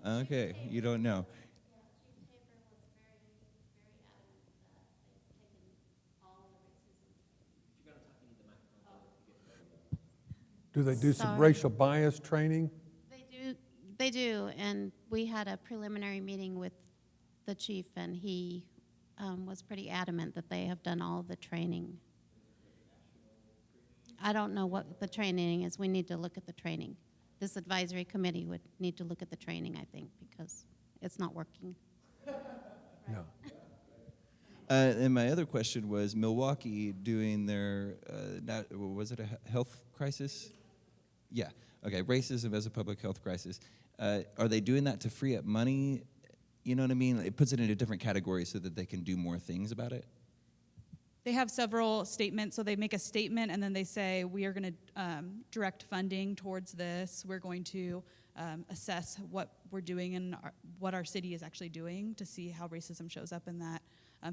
Okay, you don't know. Do they do some Sorry. racial bias training? They do, and we had a preliminary meeting with the chief, and he was pretty adamant that they have done all the training. I don't know what the training is. We need to look at the training. This advisory committee would need to look at the training, I think, because it's not working. Yeah. And my other question was Milwaukee doing their, was it a health crisis? Yeah, okay, racism as a public health crisis. Are they doing that to free up money? You know what I mean? It puts it into different categories so that they can do more things about it? They have several statements, so they make a statement and then they say, we are going to direct funding towards this. We're going to assess what we're doing and what our city is actually doing to see how racism shows up in that.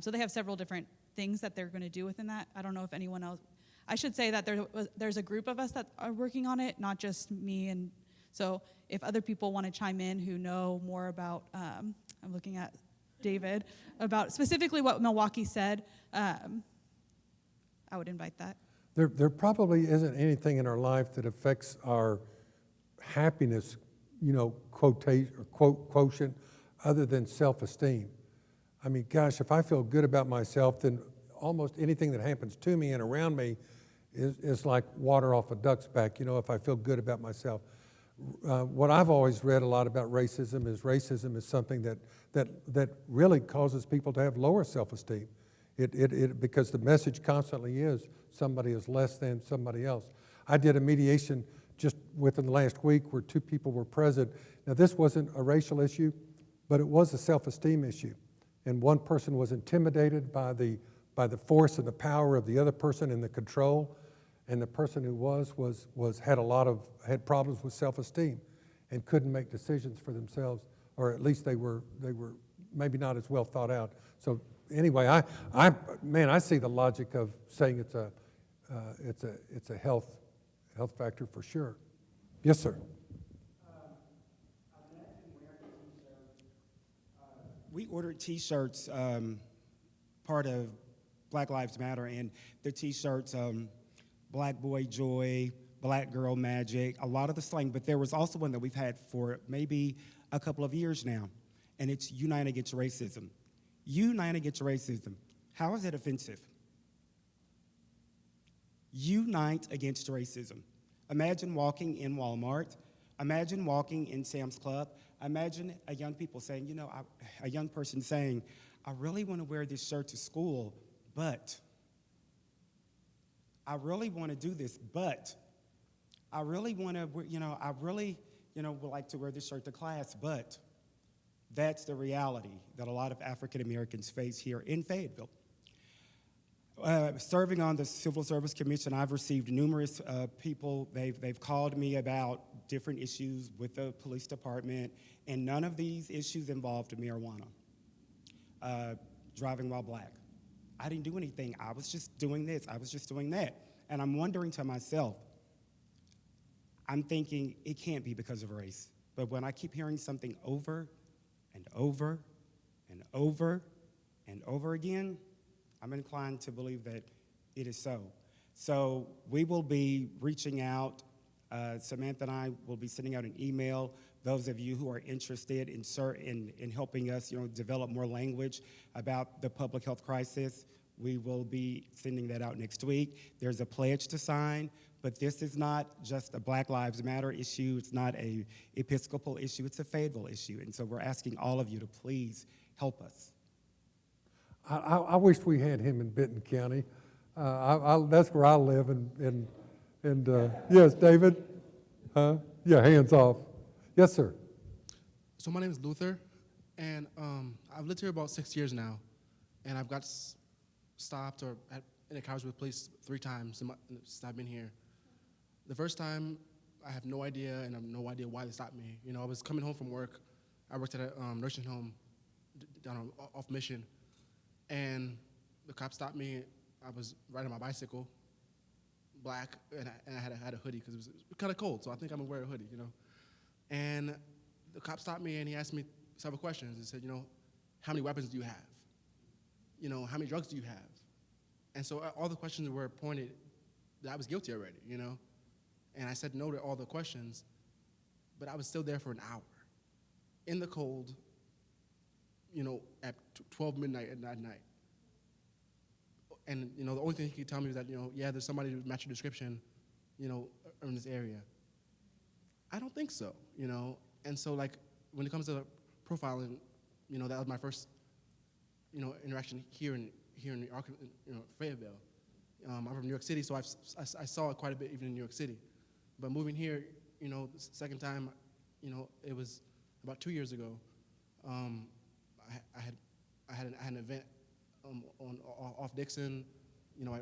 So they have several different things that they're going to do within that. I don't know if anyone else, I should say that there's a group of us that are working on it, not just me. And so if other people want to chime in who know more about, I'm looking at David, about specifically what Milwaukee said, I would invite that. There probably isn't anything in our life that affects our happiness, you know, quotient, other than self-esteem. I mean, gosh, if I feel good about myself, then almost anything that happens to me and around me is like water off a duck's back, you know, if I feel good about myself. What I've always read a lot about racism is something that really causes people to have lower self-esteem. Because the message constantly is somebody is less than somebody else. I did a mediation just within the last week where two people were present. Now this wasn't a racial issue, but it was a self-esteem issue. And one person was intimidated by the force and the power of the other person and the control. And the person who had problems with self-esteem and couldn't make decisions for themselves, or at least they were maybe not as well thought out. So anyway, I see the logic of saying it's a health factor for sure. Yes, sir. We ordered T-shirts, part of Black Lives Matter, and the T-shirts, Black Boy Joy, Black Girl Magic, a lot of the slang, but there was also one that we've had for maybe a couple of years now, and it's Unite Against Racism. Unite Against Racism. How is it offensive? Unite Against Racism. Imagine walking in Walmart. Imagine walking in Sam's Club. Imagine a young person saying, I really want to wear this shirt to school, but I really want to do this, but I really want to, would like to wear this shirt to class, but that's the reality that a lot of African Americans face here in Fayetteville. Serving on the Civil Service Commission, I've received numerous people. They've called me about different issues with the police department, and none of these issues involved marijuana. Driving while black. I didn't do anything. I was just doing this. I was just doing that. And I'm wondering to myself, I'm thinking it can't be because of race. But when I keep hearing something over and over and over and over again, I'm inclined to believe that it is so. So we will be reaching out. Samantha and I will be sending out an email. Those of you who are interested in helping us, develop more language about the public health crisis, we will be sending that out next week. There's a pledge to sign, but this is not just a Black Lives Matter issue. It's not a Episcopal issue. It's a Fayetteville issue. And so we're asking all of you to please help us. I wish we had him in Benton County. That's where I live. Yes, David? Yeah, hands off. Yes, sir. So my name is Luther, and I've lived here about 6 years now, and I've got stopped or in encounters with police 3 times since I've been here. The first time, I have no idea, and I have no idea why they stopped me. I was coming home from work. I worked at a nursing home down off Mission, and the cop stopped me. I was riding my bicycle, black, and I had a hoodie because it was kind of cold, so I think I'm gonna wear a hoodie, And the cop stopped me and he asked me several questions. He said, how many weapons do you have? How many drugs do you have? And so all the questions were pointed that I was guilty already, And I said no to all the questions, but I was still there for an hour in the cold, at 12 midnight at night. And, the only thing he could tell me was that, yeah, there's somebody to match your description, in this area. I don't think so, And so, when it comes to profiling, that was my first, interaction here in Fayetteville. I'm from New York City, so I saw it quite a bit even in New York City. But moving here, the second time, it was about 2 years ago. I had an event off Dixon. I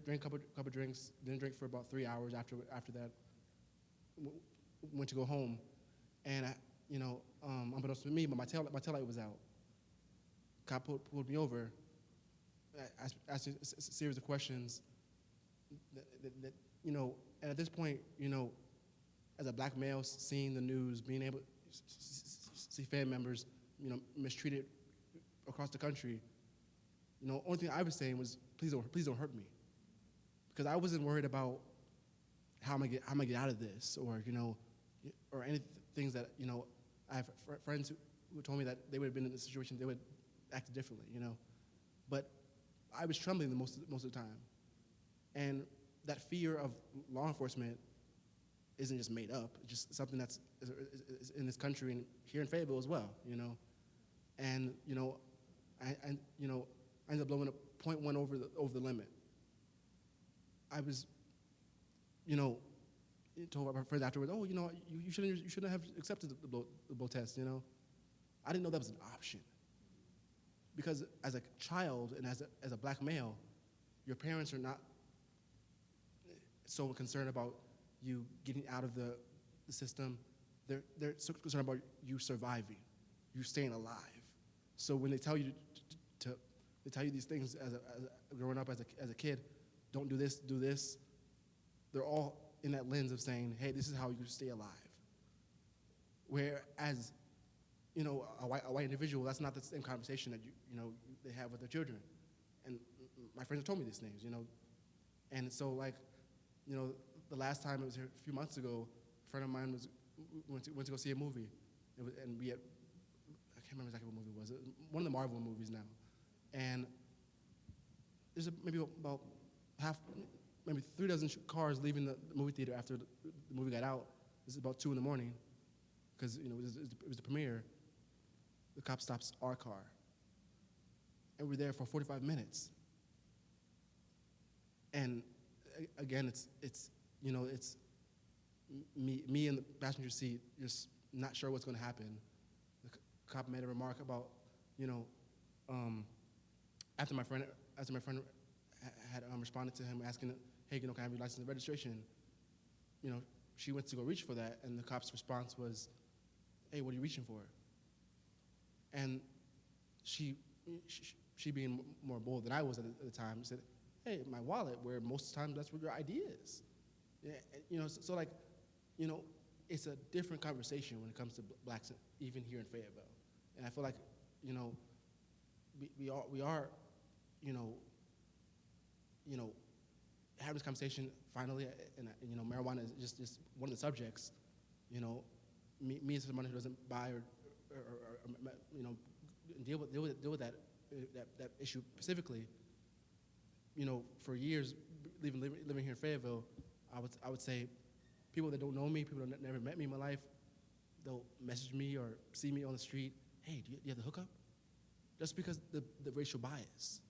drank a couple drinks, didn't drink for about 3 hours after that. Went to go home, and unbeknownst to me, but my taillight was out. Cop pulled me over, asked a series of questions. That and at this point, as a black male, seeing the news, being able to see family members, mistreated across the country, only thing I was saying was, please don't hurt me, because I wasn't worried about how am I gonna get out of this, or any things that I have friends who told me that they would have been in this situation, they would act differently, But I was trembling the most of the time, and that fear of law enforcement isn't just made up. It's just something that's is in this country and here in Fayetteville as well, And I ended up blowing a .1 over the limit. I was, told my friends afterwards, oh, you shouldn't have accepted the blow test, I didn't know that was an option. Because as a child and as a black male, your parents are not so concerned about you getting out of the system. They're so concerned about you surviving, you staying alive. So when they tell you they tell you these things as growing up as a kid, don't do this, do this. They're all in that lens of saying, hey, this is how you stay alive. Whereas, a white individual, that's not the same conversation that they have with their children. And my friends have told me these things, And so the last time it was here a few months ago, a friend of mine went to go see a movie, I can't remember exactly what movie it was. One of the Marvel movies now, and there's maybe about maybe 3 dozen cars leaving the movie theater after the movie got out. This is about 2 a.m. because it was the premiere. The cop stops our car, and we're there for 45 minutes. And again, it's me in the passenger seat, just not sure what's going to happen. The cop made a remark about, after my friend had responded to him asking, hey, can I have your license and registration? She went to go reach for that, and the cop's response was, hey, what are you reaching for? And she being more bold than I was at the time, said, hey, my wallet, where most of the time that's where your ID is. Yeah, it's a different conversation when it comes to blacks, even here in Fayetteville. And I feel like, we are, having this conversation finally, and marijuana is just one of the subjects. Me as someone who doesn't buy or deal with that issue specifically. For years, living here in Fayetteville, I would say, people that don't know me, people that never met me in my life, they'll message me or see me on the street. Hey, do you have the hookup? Just because the racial bias.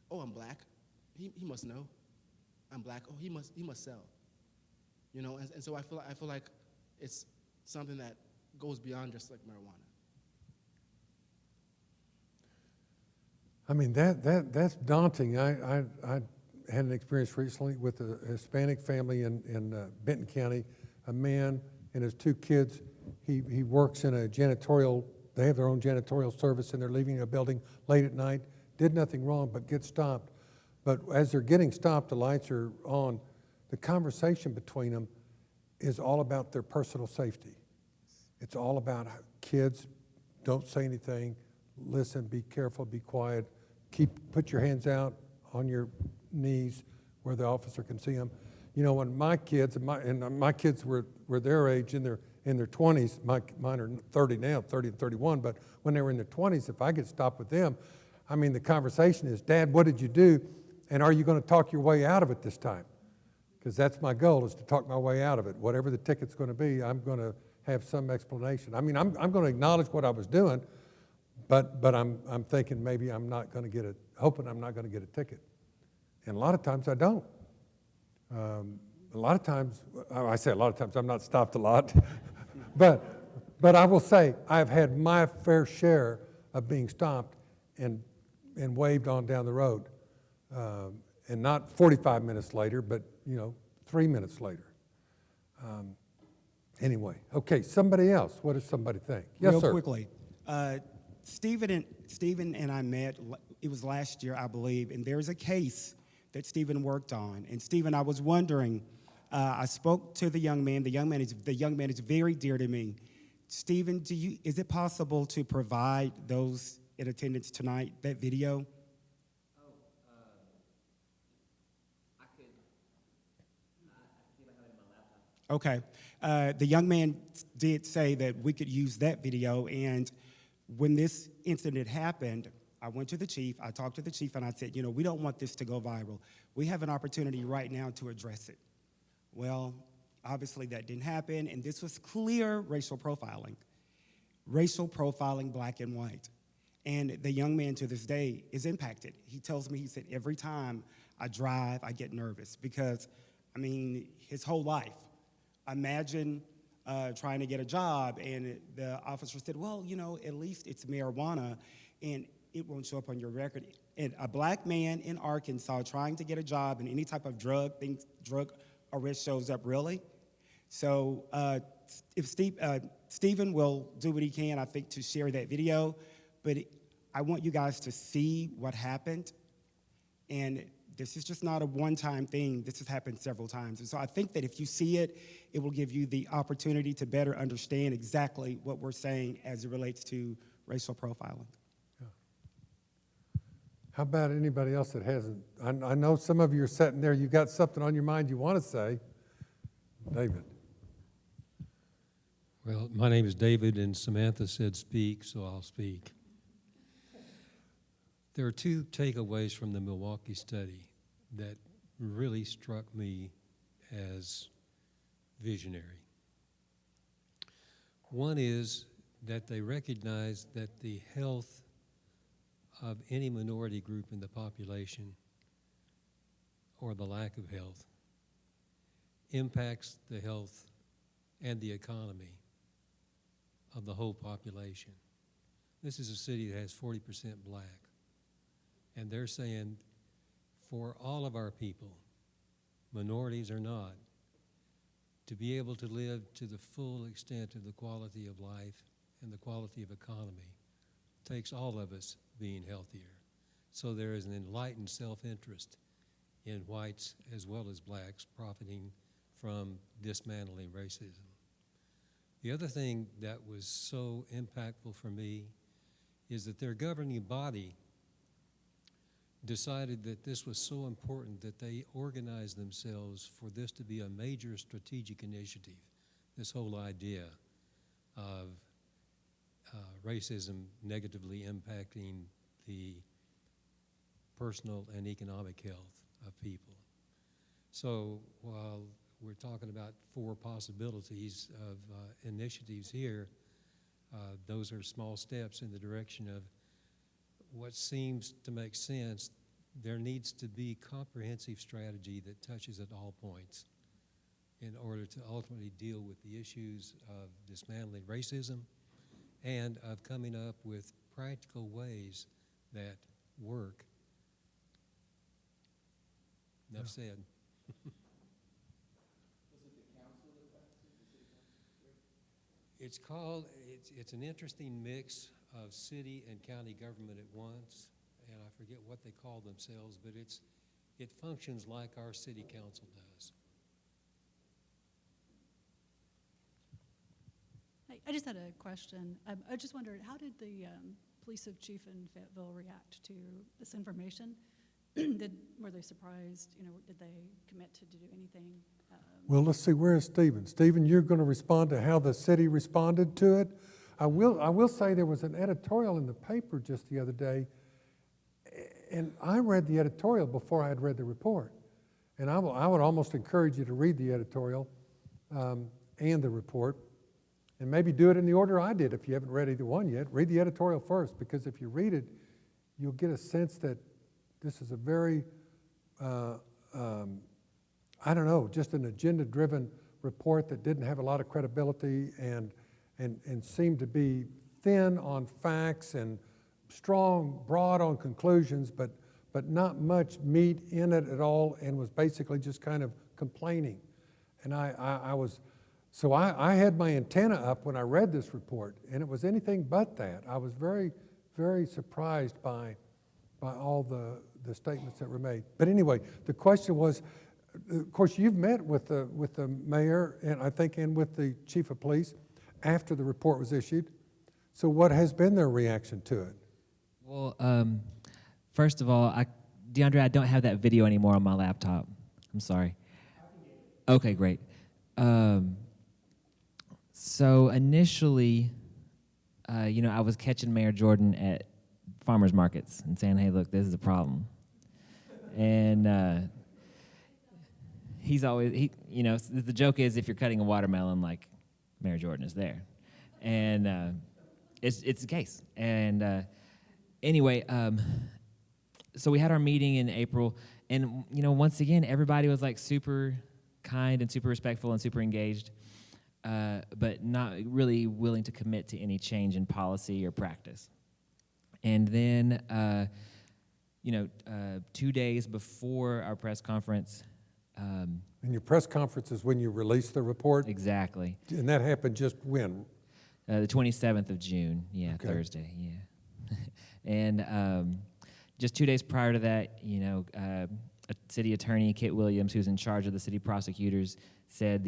Oh, I'm black. He must know. I'm black. Oh, he must sell. And so I feel like it's something that goes beyond just like marijuana. I mean, that's daunting. I had an experience recently with a Hispanic family in Benton County, a man and his 2 kids. He works in a janitorial, they have their own janitorial service, and they're leaving a building late at night, did nothing wrong but get stopped. But as they're getting stopped, the lights are on, the conversation between them is all about their personal safety. It's all about kids, don't say anything, listen, be careful, be quiet, put your hands out on your knees where the officer can see them. When my kids, my kids were their age, in their 20s, mine are 30 now, 30 and 31, but when they were in their 20s, if I get stopped with them, I mean, the conversation is, Dad, what did you do? And are you going to talk your way out of it this time? Because that's my goal, is to talk my way out of it. Whatever the ticket's going to be, I'm going to have some explanation. I mean, I'm going to acknowledge what I was doing, but I'm thinking maybe I'm not going to get hoping I'm not going to get a ticket. And a lot of times I don't. A lot of times, I say a lot of times, I'm not stopped a lot, but I will say I've had my fair share of being stopped and waved on down the road. And not 45 minutes later, but 3 minutes later. Anyway, okay, somebody else. What does somebody think? Yes, Real sir. quickly, Stephen and I met, it was last year, I believe, and there's a case that Stephen worked on. And Stephen, I was wondering, I spoke to the young man. The young man is very dear to me. Stephen, is it possible to provide those in attendance tonight, that video? Okay. The young man did say that we could use that video, and when this incident happened, I went to the chief, I talked to the chief, and I said, we don't want this to go viral. We have an opportunity right now to address it. Well, obviously that didn't happen, and this was clear racial profiling. Racial profiling, black and white. And the young man to this day is impacted. He tells me, he said, every time I drive, I get nervous because, his whole life. Imagine trying to get a job, and the officer said, well, at least it's marijuana, and it won't show up on your record. And a black man in Arkansas trying to get a job in any type of drug arrest shows up, really? So if Stephen will do what he can, I think, to share that video, but I want you guys to see what happened, and this is just not a one-time thing. This has happened several times. And so I think that if you see it, it will give you the opportunity to better understand exactly what we're saying as it relates to racial profiling. Yeah. How about anybody else that hasn't? I know some of you are sitting there, you got something on your mind you want to say. David. Well, my name is David, and Samantha said speak, so I'll speak. There are 2 takeaways from the Milwaukee study that really struck me as visionary. One is that they recognize that the health of any minority group in the population, or the lack of health, impacts the health and the economy of the whole population. This is a city that has 40% black. And they're saying for all of our people, minorities or not, to be able to live to the full extent of the quality of life and the quality of economy takes all of us being healthier. So there is an enlightened self-interest in whites as well as blacks profiting from dismantling racism. The other thing that was so impactful for me is that their governing body decided that this was so important that they organized themselves for this to be a major strategic initiative, this whole idea of racism negatively impacting the personal and economic health of people. So while we're talking about 4 possibilities of initiatives here, those are small steps in the direction of what seems to make sense. There needs to be comprehensive strategy that touches at all points in order to ultimately deal with the issues of dismantling racism and of coming up with practical ways that work. Enough said. It's called, it's an interesting mix of city and county government at once, and I forget what they call themselves, but it functions like our city council does. I just had a question. I just wondered, how did the police chief in Fayetteville react to this information? Were they surprised? You know, did they commit to do anything? Well, let's see, where is Stephen? Stephen, you're going to respond to how the city responded to it. I will say there was an editorial in the paper just the other day, and I read the editorial before I had read the report. And I would almost encourage you to read the editorial and the report, and maybe do it in the order I did if you haven't read either one yet. Read the editorial first, because if you read it, you'll get a sense that this is a very, I don't know, just an agenda-driven report that didn't have a lot of credibility and seemed to be thin on facts and strong, broad on conclusions, but not much meat in it at all, and was basically just kind of complaining. And I had my antenna up when I read this report, and it was anything but that. I was very, very surprised by all the statements that were made. But anyway, the question was, of course, you've met with the mayor, and I think, and with the chief of police after the report was issued. So what has been their reaction to it? Well, first of all, DeAndre, I don't have that video anymore on my laptop. I'm sorry. Okay, great. So initially, I was catching Mayor Jordan at farmers markets and saying, hey, look, this is a problem. And he's always, the joke is if you're cutting a watermelon, like Mayor Jordan is there. And it's the case. And anyway, so we had our meeting in April, and once again, everybody was like super kind and super respectful and super engaged, but not really willing to commit to any change in policy or practice. And then, 2 days before our press conference. And your press conference is when you released the report? Exactly. And that happened just when? The 27th of June, okay. Thursday, yeah. And just 2 days prior to that, a city attorney, Kit Williams, who's in charge of the city prosecutors, said,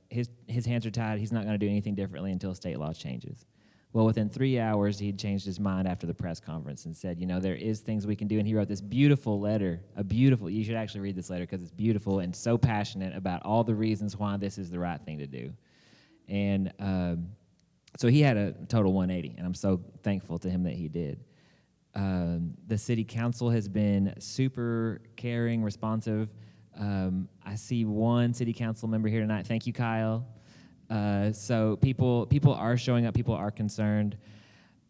his hands are tied. He's not going to do anything differently until state law changes. Well, within 3 hours, he'd changed his mind after the press conference and said, there is things we can do. And he wrote this beautiful letter, you should actually read this letter because it's beautiful and so passionate about all the reasons why this is the right thing to do. And so he had a total 180, and I'm so thankful to him that he did. The city council has been super caring, responsive. I see one city council member here tonight. Thank you, Kyle. So people are showing up. People are concerned.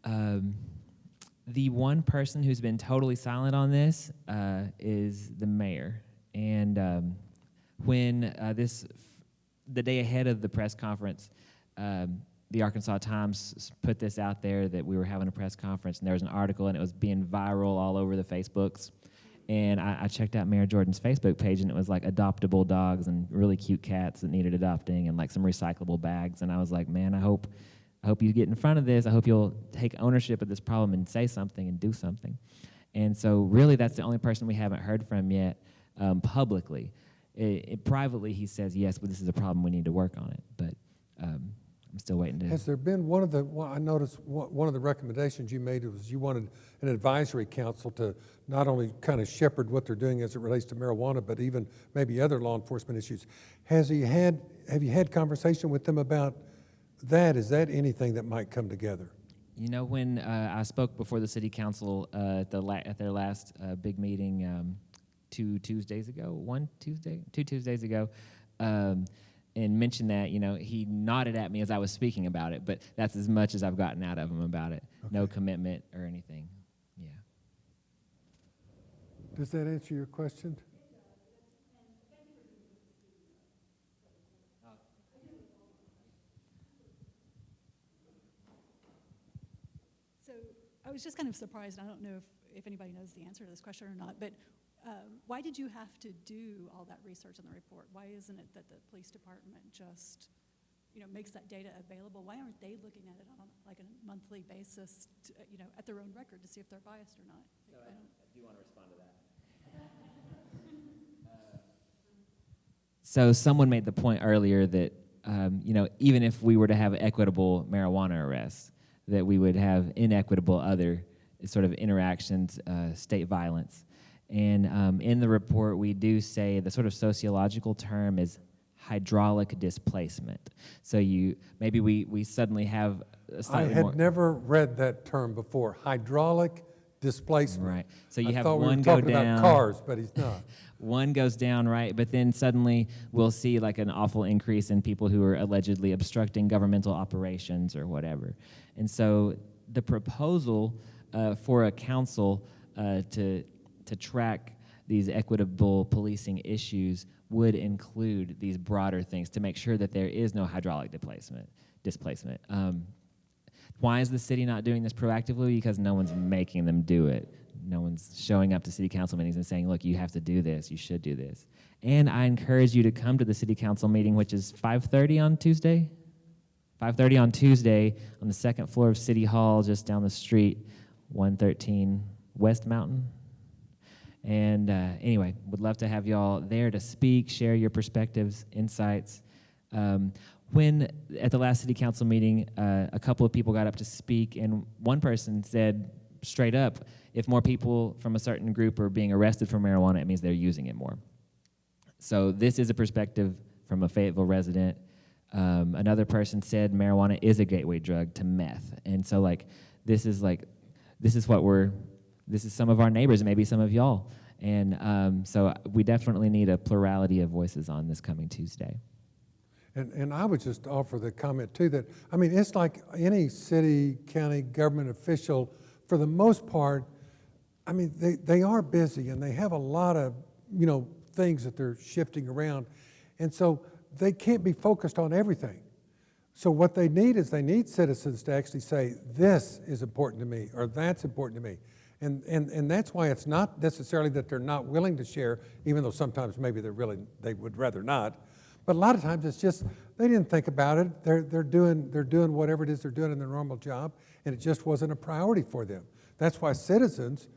The one person who's been totally silent on this is the mayor. And when the day ahead of the press conference, the Arkansas Times put this out there that we were having a press conference, and there was an article, and it was being viral all over the Facebooks. And I checked out Mayor Jordan's Facebook page, and it was like adoptable dogs and really cute cats that needed adopting, and like some recyclable bags. And I was like, man, I hope you get in front of this. I hope you'll take ownership of this problem and say something and do something. And so really that's the only person we haven't heard from yet publicly. Privately, he says, yes, but this is a problem, we need to work on it. But I'm still waiting to... Has there been I noticed one of the recommendations you made was you wanted an advisory council to not only kind of shepherd what they're doing as it relates to marijuana, but even maybe other law enforcement issues. Have you had conversation with them about that? Is that anything that might come together? You know, when I spoke before the city council at their last big meeting 2 Tuesdays ago, 2 Tuesdays ago, and mentioned that, you know, he nodded at me as I was speaking about it, but that's as much as I've gotten out of him about it. Okay. No commitment or anything. Yeah. Does that answer your question? So I was just kind of surprised. I don't know if anybody knows the answer to this question or not, but why did you have to do all that research in the report? Why isn't it that the police department just, you know, makes that data available? Why aren't they looking at it on like a monthly basis, to, you know, at their own record to see if they're biased or not? So I do want to respond to that. So someone made the point earlier that, you know, even if we were to have equitable marijuana arrests, that we would have inequitable other sort of interactions, state violence. And in the report, we do say the sort of sociological term is hydraulic displacement. So maybe we suddenly have a slightly I had never read that term before, hydraulic displacement. Right. So you I have thought one we were go talking down. about cars, but he's not. One goes down, right? But then suddenly we'll see like an awful increase in people who are allegedly obstructing governmental operations or whatever. And so the proposal for a council to track these equitable policing issues would include these broader things to make sure that there is no hydraulic displacement. Why is the city not doing this proactively? Because no one's making them do it. No one's showing up to city council meetings and saying, look, you have to do this, you should do this. And I encourage you to come to the city council meeting, which is 5:30 on Tuesday? 5:30 on Tuesday on the second floor of City Hall, just down the street, 113 West Mountain. And anyway, would love to have y'all there to speak, share your perspectives, insights. When at the last city council meeting, a couple of people got up to speak, and one person said straight up, if more people from a certain group are being arrested for marijuana, it means they're using it more. So this is a perspective from a Fayetteville resident. Another person said marijuana is a gateway drug to meth. And so this is some of our neighbors, maybe some of y'all. And so we definitely need a plurality of voices on this coming Tuesday. And I would just offer the comment too that, I mean, it's like any city, county government official, for the most part, I mean, they are busy and they have a lot of, you know, things that they're shifting around. And so they can't be focused on everything. So what they need is they need citizens to actually say, this is important to me, or that's important to me. And that's why it's not necessarily that they're not willing to share, even though sometimes maybe they would rather not. But a lot of times it's just, they didn't think about it. They're doing whatever it is they're doing in their normal job, and it just wasn't a priority for them. That's why citizens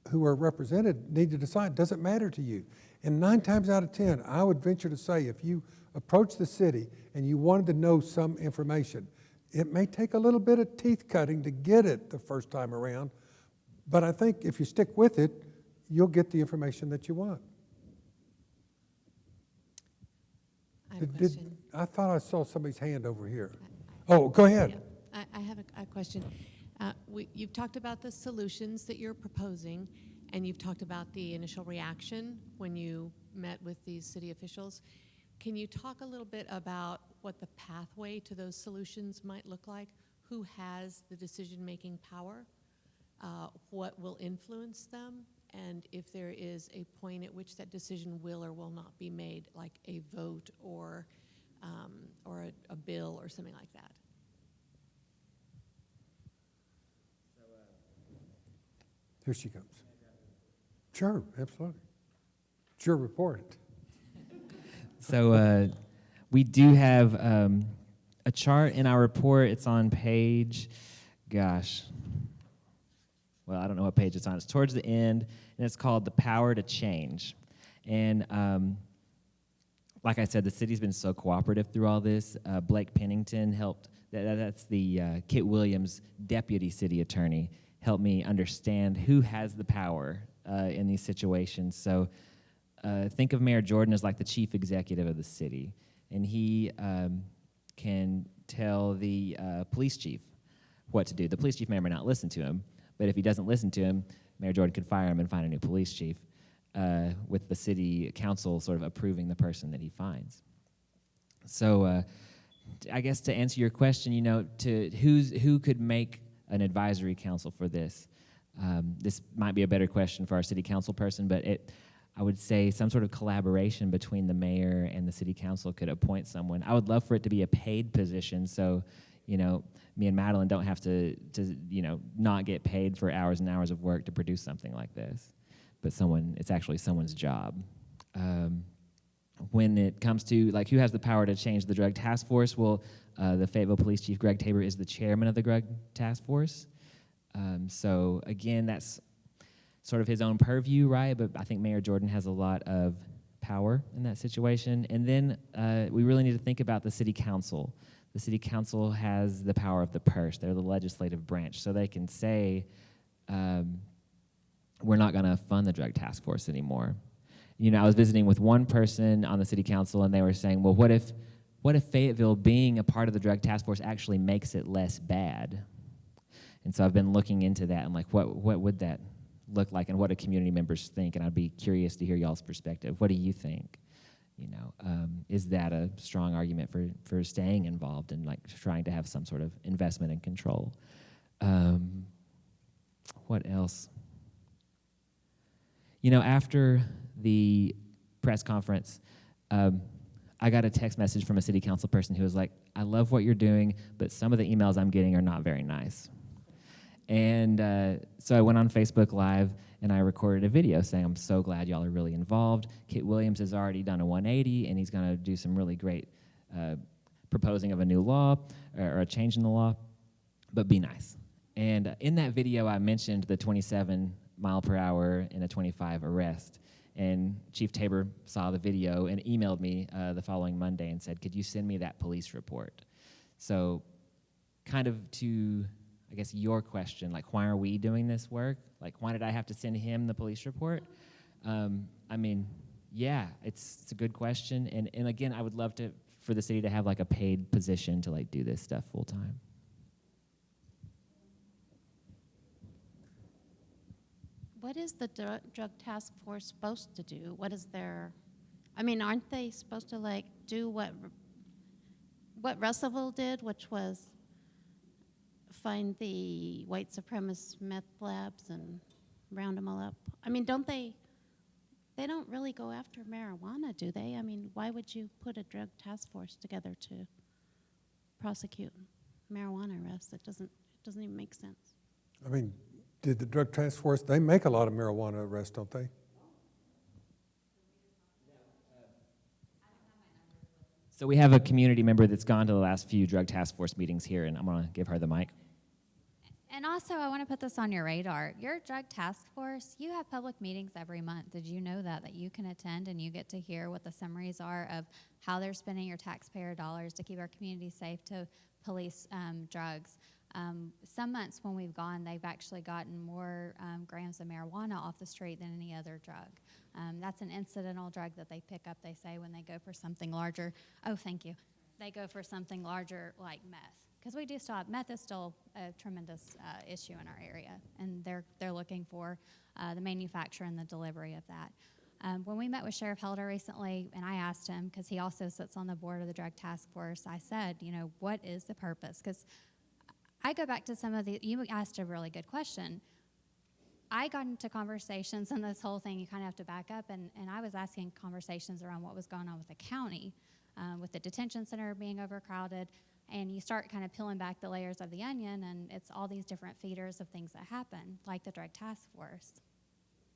who are represented need to decide, does it matter to you? And 9 times out of 10, I would venture to say, if you approach the city and you wanted to know some information, it may take a little bit of teeth cutting to get it the first time around, but I think if you stick with it, you'll get the information that you want. I have a question. I thought I saw somebody's hand over here. Oh, go ahead. Yeah, I have a question. You've talked about the solutions that you're proposing, and you've talked about the initial reaction when you met with these city officials. Can you talk a little bit about what the pathway to those solutions might look like? Who has the decision-making power? What will influence them? And if there is a point at which that decision will or will not be made, like a vote or a bill or something like that. Here she comes. Sure, absolutely. It's your report. So we do have a chart in our report. It's on page, gosh, well, I don't know what page it's on. It's towards the end, and it's called The Power to Change. And like I said, the city's been so cooperative through all this. Blake Pennington helped, that's the Kit Williams deputy city attorney, helped me understand who has the power in these situations. So think of Mayor Jordan as like the chief executive of the city, and he can tell the police chief what to do. The police chief may or may not listen to him, but if he doesn't listen to him, Mayor Jordan could fire him and find a new police chief, with the city council sort of approving the person that he finds. So I guess to answer your question, you know, to who could make an advisory council for this? This might be a better question for our city council person, but I would say some sort of collaboration between the mayor and the city council could appoint someone. I would love for it to be a paid position, so, you know, me and Madeline don't have to you know, not get paid for hours and hours of work to produce something like this. But it's actually someone's job. When it comes to, like, who has the power to change the drug task force, well, the Fayetteville Police Chief, Greg Tabor, is the chairman of the drug task force. So again, that's sort of his own purview, right? But I think Mayor Jordan has a lot of power in that situation. And then we really need to think about the city council. The city council has the power of the purse. They're the legislative branch, so they can say, we're not going to fund the drug task force anymore. You know, I was visiting with one person on the city council, and they were saying, well, what if Fayetteville being a part of the drug task force actually makes it less bad? And so I've been looking into that, and like, what would that look like, and what do community members think? And I'd be curious to hear y'all's perspective. What do you think? You know, is that a strong argument for staying involved and like trying to have some sort of investment and control? What else? You know, after the press conference, I got a text message from a city council person who was like, I love what you're doing, but some of the emails I'm getting are not very nice. And so I went on Facebook Live, and I recorded a video saying, I'm so glad y'all are really involved. Kit Williams has already done a 180, and he's going to do some really great proposing of a new law or a change in the law, but be nice. And in that video, I mentioned the 27 mile per hour in a 25 arrest. And Chief Tabor saw the video and emailed me the following Monday and said, could you send me that police report? So kind of to, I guess, your question, like, why are we doing this work? Like, why did I have to send him the police report? I mean, yeah, it's a good question. And again, I would love for the city to have like a paid position to like do this stuff full time. What is the drug task force supposed to do? What is their, I mean, aren't they supposed to like do what Russellville did, which was find the white supremacist meth labs and round them all up? I mean, they don't really go after marijuana, do they? I mean, why would you put a drug task force together to prosecute marijuana arrests? It doesn't even make sense. I mean, did the drug task force, they make a lot of marijuana arrests, don't they? So we have a community member that's gone to the last few drug task force meetings here, and I'm going to give her the mic. And also, I want to put this on your radar. Your drug task force, you have public meetings every month. Did you know that you can attend and you get to hear what the summaries are of how they're spending your taxpayer dollars to keep our community safe, to police drugs? Some months when we've gone, they've actually gotten more grams of marijuana off the street than any other drug. That's an incidental drug that they pick up, they say, when they go for something larger. Oh, thank you. They go for something larger like meth. Because we do still have, meth is still a tremendous issue in our area, and they're looking for the manufacture and the delivery of that. When we met with Sheriff Helder recently, and I asked him, because he also sits on the board of the drug task force, I said, you know, what is the purpose? Because I go back to some of the, you asked a really good question. I got into conversations, and this whole thing, you kind of have to back up, and I was asking conversations around what was going on with the county, with the detention center being overcrowded, and you start kind of peeling back the layers of the onion, and it's all these different feeders of things that happen, like the drug task force.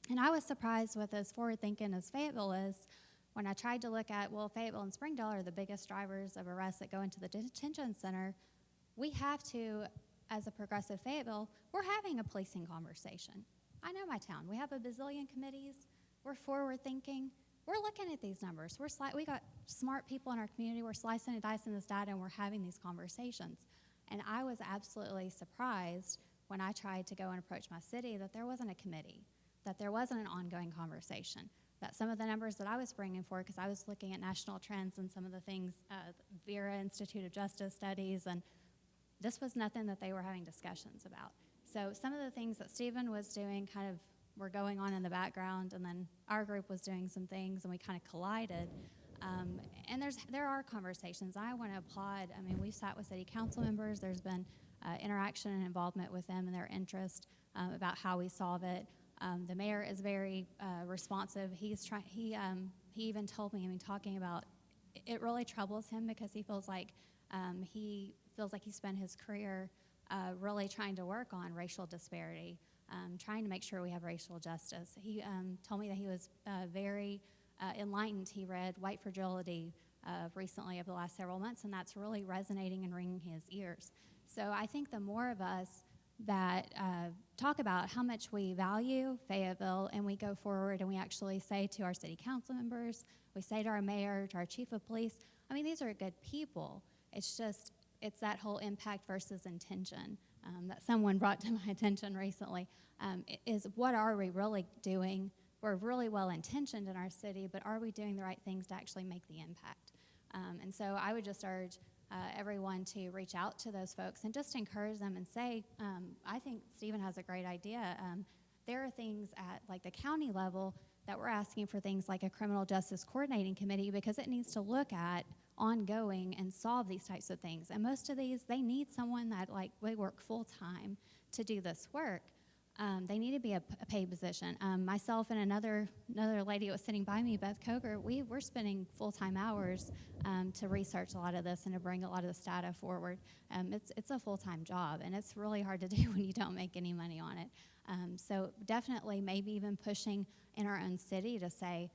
And I was surprised with as forward thinking as Fayetteville is when I tried to look at, well, Fayetteville and Springdale are the biggest drivers of arrests that go into the detention center. We have to, as a progressive Fayetteville, we're having a policing conversation. I know my town. We have a bazillion committees. We're forward thinking. We're looking at these numbers. We got smart people in our community. We're slicing and dicing this data, and we're having these conversations. And I was absolutely surprised when I tried to go and approach my city that there wasn't a committee, that there wasn't an ongoing conversation, that some of the numbers that I was bringing forward, because I was looking at national trends and some of the things, Vera Institute of Justice studies, and this was nothing that they were having discussions about. So some of the things that Stephen was doing kind of were going on in the background, and then our group was doing some things, and we kind of collided. And there are conversations. I want to applaud. I mean, we've sat with city council members. There's been interaction and involvement with them and their interest about how we solve it. The mayor is very responsive. He even told me, I mean, talking about it really troubles him because he feels like he spent his career really trying to work on racial disparity, trying to make sure we have racial justice. He told me that he was very enlightened. He read White Fragility recently over the last several months, and that's really resonating and ringing his ears. So I think the more of us that talk about how much we value Fayetteville, and we go forward and we actually say to our city council members, we say to our mayor, to our chief of police, I mean, these are good people. It's that whole impact versus intention that someone brought to my attention recently, is what are we really doing? We're really well-intentioned in our city, but are we doing the right things to actually make the impact? And so I would just urge everyone to reach out to those folks and just encourage them and say, I think Stephen has a great idea. There are things at like the county level that we're asking for, things like a criminal justice coordinating committee, because it needs to look at ongoing and solve these types of things. And most of these, they need someone that they work full time to do this work. They need to be a paid position. Myself and another lady who was sitting by me, Beth Coger, we're spending full-time hours to research a lot of this and to bring a lot of this data forward. It's a full-time job, and it's really hard to do when you don't make any money on it. So definitely maybe even pushing in our own city to say,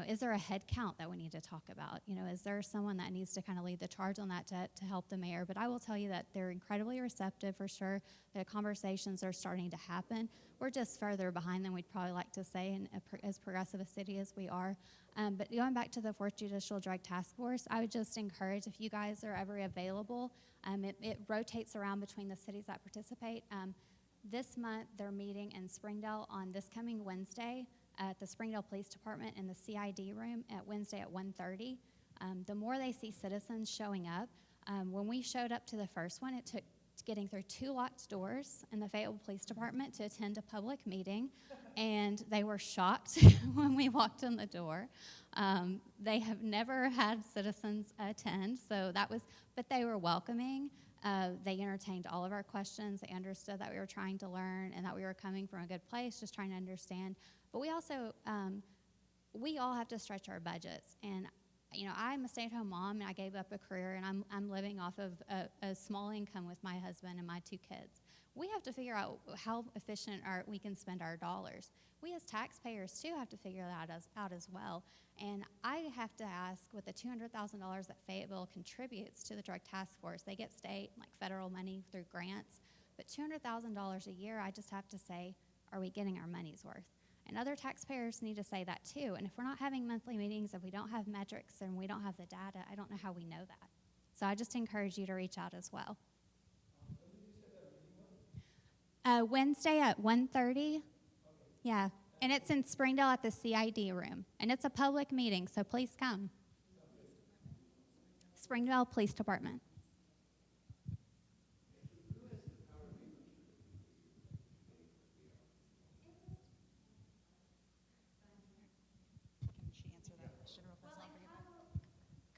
is there a head count that we need to talk about? Is there someone that needs to kind of lead the charge on that to help the mayor? But I will tell you that they're incredibly receptive for sure. The conversations are starting to happen. We're just further behind than we'd probably like to say, as progressive a city as we are. But going back to the 4th Judicial Drug Task Force, I would just encourage, if you guys are ever available, it rotates around between the cities that participate. This month, they're meeting in Springdale on this coming Wednesday at the Springdale Police Department in the CID room at Wednesday at 1:30. The more they see citizens showing up, when we showed up to the first one, it took getting through 2 locked doors in the Fayetteville Police Department to attend a public meeting, and they were shocked when we walked in the door. They have never had citizens attend, but they were welcoming. They entertained all of our questions. They understood that we were trying to learn and that we were coming from a good place, just trying to understand. But we also, we all have to stretch our budgets. And, I'm a stay-at-home mom, and I gave up a career, and I'm living off of a small income with my husband and my 2 kids. We have to figure out how efficient we can spend our dollars. We as taxpayers, too, have to figure that out as well. And I have to ask, with the $200,000 that Fayetteville contributes to the Drug Task Force, they get state, federal money through grants, but $200,000 a year, I just have to say, are we getting our money's worth? And other taxpayers need to say that too. And if we're not having monthly meetings, if we don't have metrics and we don't have the data, I don't know how we know that. So I just encourage you to reach out as well. Wednesday at 1:30. Yeah, and it's in Springdale at the CID room. And it's a public meeting, so please come. Springdale Police Department.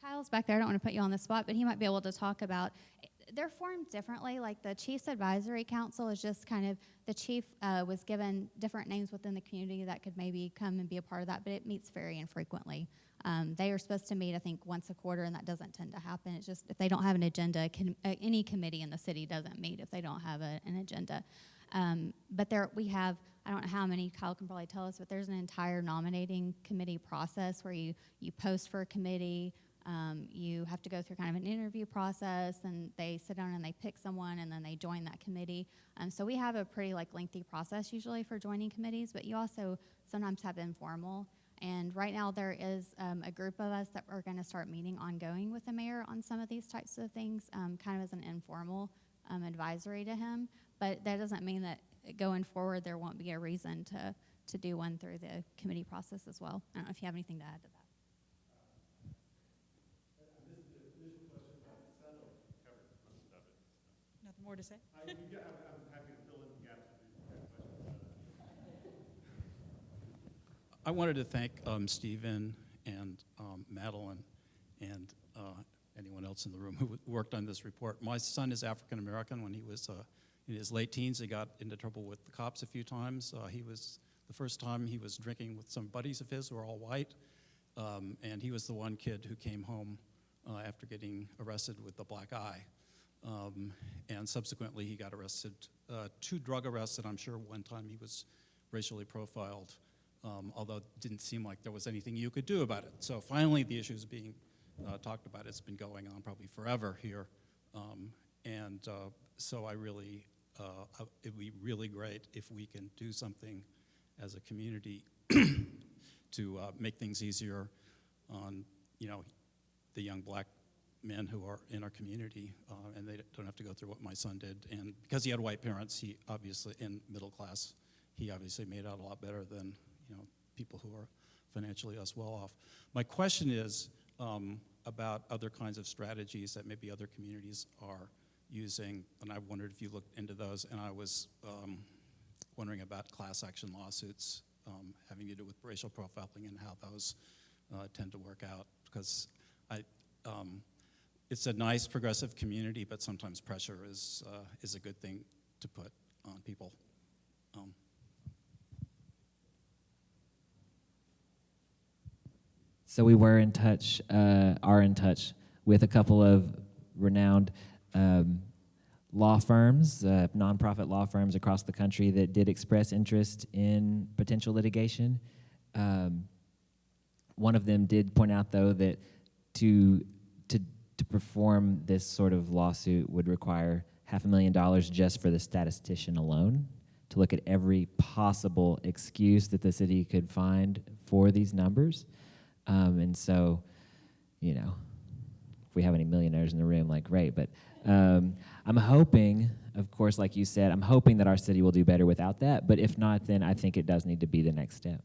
Kyle's back there. I don't want to put you on the spot, but he might be able to talk about. They're formed differently. Like the Chiefs Advisory Council is just kind of, the chief was given different names within the community that could maybe come and be a part of that, but it meets very infrequently. They are supposed to meet, I think, once a quarter, and that doesn't tend to happen. It's just if they don't have an agenda, any committee in the city doesn't meet if they don't have an agenda. But we have, I don't know how many, Kyle can probably tell us, but there's an entire nominating committee process where you post for a committee, you have to go through kind of an interview process, and they sit down and they pick someone, and then they join that committee. So we have a pretty lengthy process usually for joining committees, but you also sometimes have informal. And right now there is a group of us that are going to start meeting ongoing with the mayor on some of these types of things, kind of as an informal advisory to him. But that doesn't mean that going forward there won't be a reason to do one through the committee process as well. I don't know if you have anything to add to that. Nothing more to say? I'm happy to fill in the gaps. I wanted to thank Stephen and Madeline and anyone else in the room who worked on this report. My son is African American. When he was in his late teens, he got into trouble with the cops a few times. The first time he was drinking with some buddies of his who were all white, and he was the one kid who came home after getting arrested with the black eye. And subsequently he got arrested, 2 drug arrests, and I'm sure one time he was racially profiled, although it didn't seem like there was anything you could do about it. So finally the issue is being talked about. It's been going on probably forever here. So I really, it'd be really great if we can do something as a community to make things easier on, the young black men who are in our community, and they don't have to go through what my son did. And because he had white parents, he obviously, in middle class, he obviously made out a lot better than people who are financially less well off. My question is about other kinds of strategies that maybe other communities are using, and I wondered if you looked into those. And I was wondering about class action lawsuits having to do with racial profiling and how those tend to work out, because it's a nice progressive community, but sometimes pressure is a good thing to put on people. So we are in touch with a couple of renowned law firms, nonprofit law firms across the country that did express interest in potential litigation. One of them did point out, though, that to perform this sort of lawsuit would require $500,000 just for the statistician alone, to look at every possible excuse that the city could find for these numbers. And so, if we have any millionaires in the room, great. But I'm hoping, of course, like you said, I'm hoping that our city will do better without that. But if not, then I think it does need to be the next step.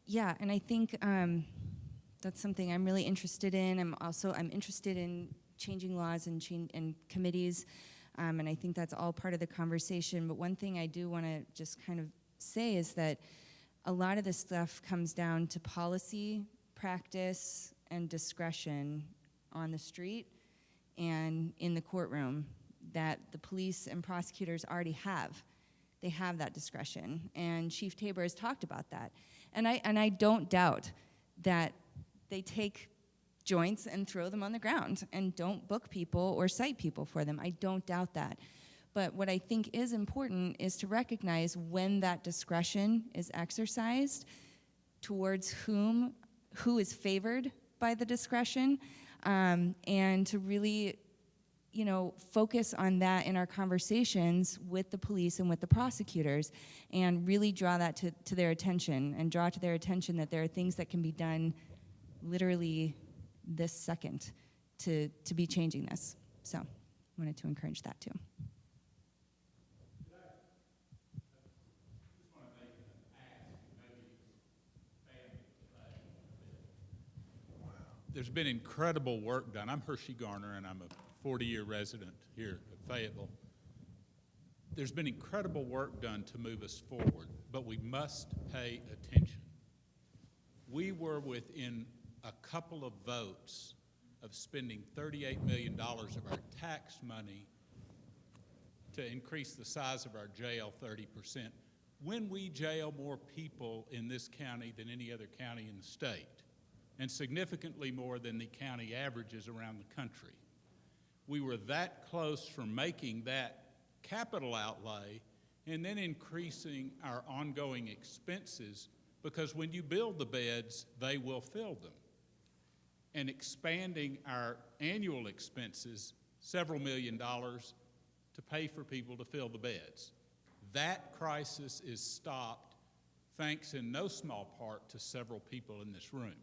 Yeah, and I think that's something I'm really interested in. I'm interested in changing laws and committees, and I think that's all part of the conversation. But one thing I do want to just kind of say is that a lot of this stuff comes down to policy, practice, and discretion on the street and in the courtroom that the police and prosecutors already have. They have that discretion, and Chief Tabor has talked about that. And I don't doubt that they take joints and throw them on the ground and don't book people or cite people for them. I don't doubt that. But what I think is important is to recognize when that discretion is exercised, towards who is favored by the discretion, and to really focus on that in our conversations with the police and with the prosecutors, and really draw that to their attention, and draw to their attention that there are things that can be done literally this second to be changing this. So I wanted to encourage that too. There's been incredible work done. I'm Hershey Garner, and I'm a 40-year resident here at Fayetteville. There's been incredible work done to move us forward, but we must pay attention. We were within a couple of votes of spending $38 million of our tax money to increase the size of our jail 30%, when we jail more people in this county than any other county in the state, and significantly more than the county averages around the country. We were that close from making that capital outlay and then increasing our ongoing expenses, because when you build the beds, they will fill them, and expanding our annual expenses several $1 million to pay for people to fill the beds. That crisis is stopped thanks in no small part to several people in this room.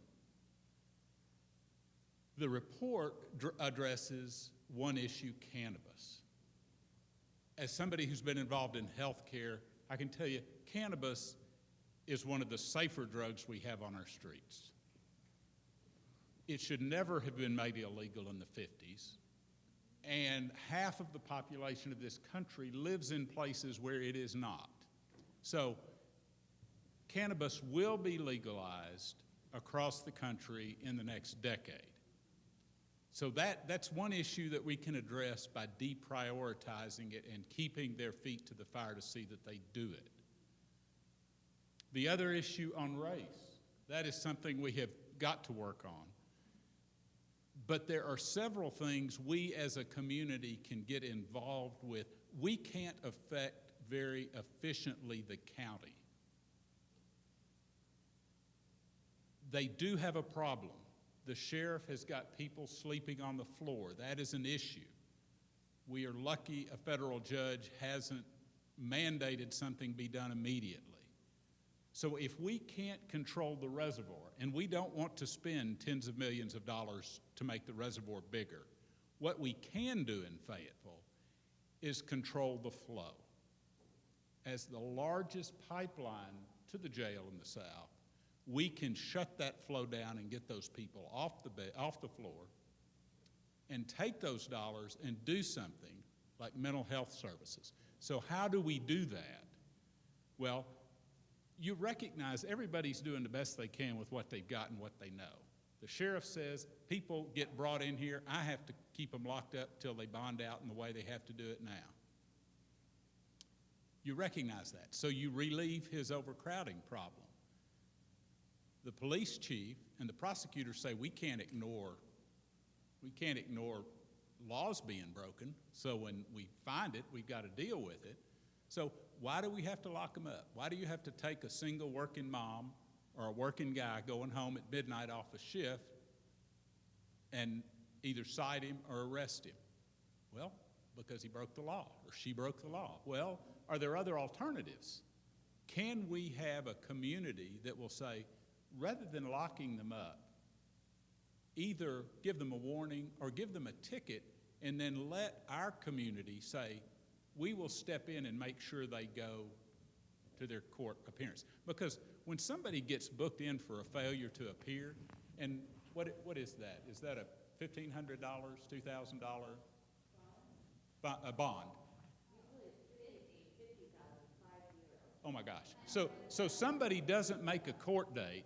The report addresses one issue, cannabis. As somebody who's been involved in healthcare, I can tell you cannabis is one of the safer drugs we have on our streets. It should never have been made illegal in the 50s, and half of the population of this country lives in places where it is not. So cannabis will be legalized across the country in the next decade. So that's one issue that we can address by deprioritizing it and keeping their feet to the fire to see that they do it. The other issue on race, that is something we have got to work on. But there are several things we as a community can get involved with. We can't affect very efficiently the county. They do have a problem. The sheriff has got people sleeping on the floor. That is an issue. We are lucky a federal judge hasn't mandated something be done immediately. So if we can't control the reservoir, and we don't want to spend tens of millions of dollars to make the reservoir bigger, what we can do in Fayetteville is control the flow. As the largest pipeline to the jail in the South, we can shut that flow down and get those people off the floor and take those dollars and do something like mental health services. So how do we do that? Well, you recognize everybody's doing the best they can with what they've got and what they know. The sheriff says people get brought in here, I have to keep them locked up till they bond out in the way they have to do it now. You recognize that, so you relieve his overcrowding problem. The police chief and the prosecutors say we can't ignore laws being broken, so when we find it, we've got to deal with it. So why do we have to lock them up? Why do you have to take a single working mom or a working guy going home at midnight off a shift and either cite him or arrest him? Well, because he broke the law or she broke the law. Well, are there other alternatives? Can we have a community that will say, rather than locking them up, either give them a warning or give them a ticket and then let our community say, we will step in and make sure they go to their court appearance. Because when somebody gets booked in for a failure to appear, and what is that? Is that a $1,500, $2,000 a bond? Oh my gosh. So somebody doesn't make a court date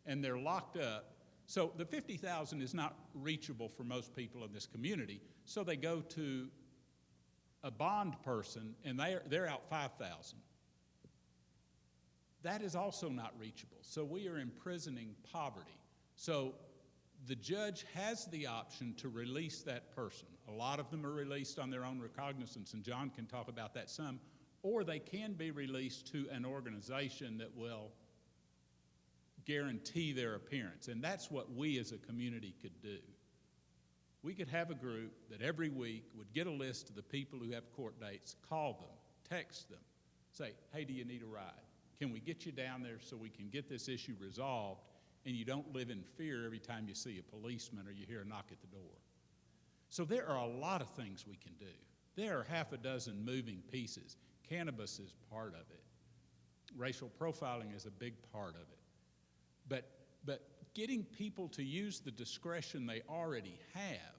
and they're locked up. So the $50,000 is not reachable for most people in this community. So they go to a bond person and they're out $5,000. That is also not reachable. So we are imprisoning poverty. So the judge has the option to release that person. A lot of them are released on their own recognizance, and John can talk about that some, or they can be released to an organization that will guarantee their appearance. And that's what we as a community could do. We could have a group that every week would get a list of the people who have court dates, call them, text them, say, hey, do you need a ride? Can we get you down there so we can get this issue resolved and you don't live in fear every time you see a policeman or you hear a knock at the door? So there are a lot of things we can do. There are half a dozen moving pieces. Cannabis is part of it. Racial profiling is a big part of it. But getting people to use the discretion they already have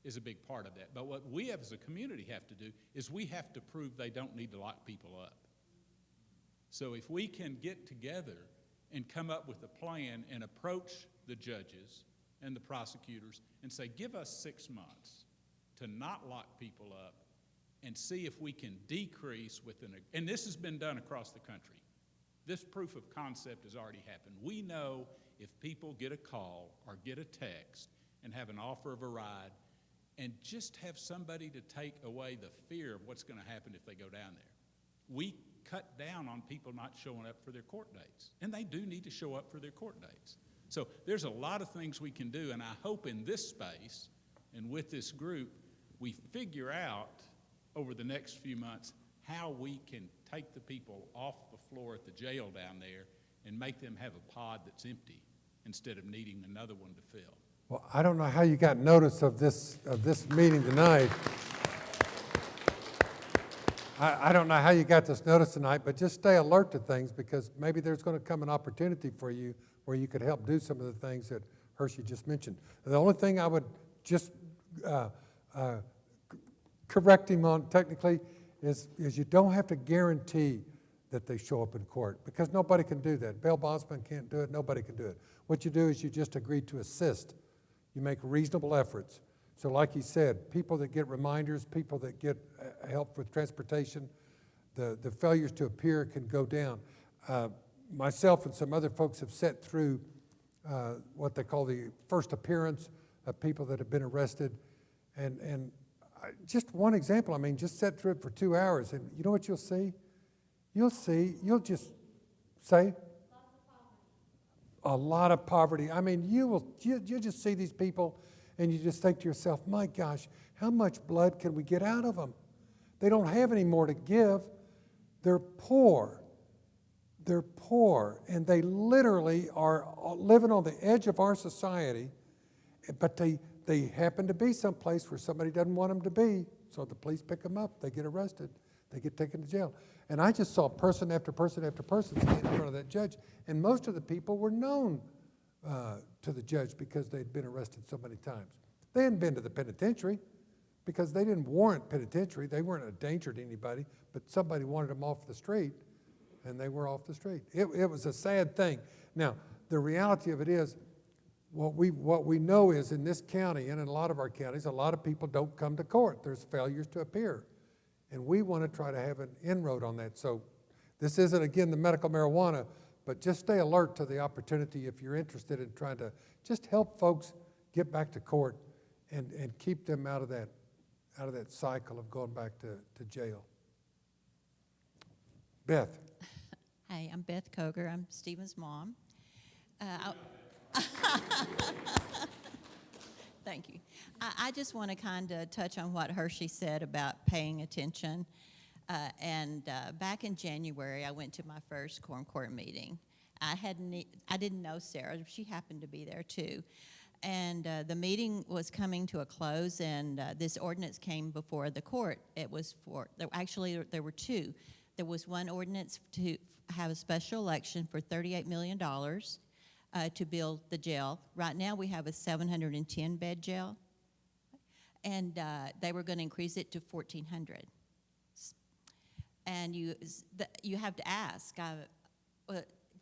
is a big part of that. But what we as a community have to do is we have to prove they don't need to lock people up. So if we can get together and come up with a plan and approach the judges and the prosecutors and say, give us 6 months to not lock people up and see if we can decrease and this has been done across the country. This proof of concept has already happened. We know if people get a call or get a text and have an offer of a ride and just have somebody to take away the fear of what's going to happen if they go down there. We cut down on people not showing up for their court dates, and they do need to show up for their court dates. So there's a lot of things we can do, and I hope in this space and with this group, we figure out over the next few months how we can take the people off the floor at the jail down there and make them have a pod that's empty instead of needing another one to fill. Well, I don't know how you got notice of this meeting tonight. I don't know how you got this notice tonight, but just stay alert to things, because maybe there's going to come an opportunity for you where you could help do some of the things that Hershey just mentioned. The only thing I would just correct him on technically is you don't have to guarantee that they show up in court, because nobody can do that. Bail bondsman can't do it. Nobody can do it. What you do is you just agree to assist. You make reasonable efforts. So like he said, people that get reminders, people that get help with transportation, the failures to appear can go down. Myself and some other folks have sat through what they call the first appearance of people that have been arrested. And just one example, I mean, just sat through it for 2 hours, and you know what you'll see? You'll just say, a lot of poverty. I mean, you just see these people and you just think to yourself, my gosh, how much blood can we get out of them? They don't have any more to give. They're poor. They're poor, and they literally are living on the edge of our society, but they happen to be someplace where somebody doesn't want them to be, so the police pick them up, they get arrested, they get taken to jail. And I just saw person after person after person stand in front of that judge, and most of the people were known to the judge because they'd been arrested so many times. They hadn't been to the penitentiary because they didn't warrant penitentiary. They weren't a danger to anybody, but somebody wanted them off the street, and they were off the street. It was a sad thing. Now, the reality of it is, what we know is in this county and in a lot of our counties, a lot of people don't come to court. There's failures to appear. And we want to try to have an inroad on that. So this isn't, again, the medical marijuana, but just stay alert to the opportunity if you're interested in trying to just help folks get back to court and keep them out of that cycle of going back to jail. Beth. Hi, I'm Beth Koger. I'm Stephen's mom. Thank you. I just want to kind of touch on what Hershey said about paying attention. Back in January, I went to my first quorum court meeting. I didn't know Sarah. She happened to be there too. And the meeting was coming to a close, and this ordinance came before the court. It was there were two. There was one ordinance to have a special election for $38 million to build the jail. Right now we have a 710-bed jail, and they were going to increase it to 1,400. And you have to ask,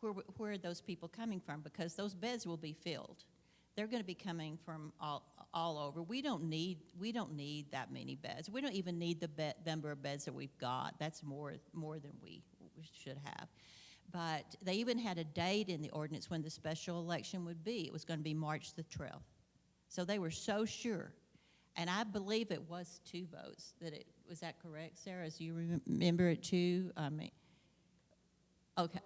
where are those people coming from? Because those beds will be filled. They're going to be coming from all over. We don't need that many beds. We don't even need the number of beds that we've got. That's more than we should have. But they even had a date in the ordinance when the special election would be. It was going to be March the 12th. So they were so sure. And I believe it was 2 votes. Was that correct, Sarah? As you remember it too? Okay.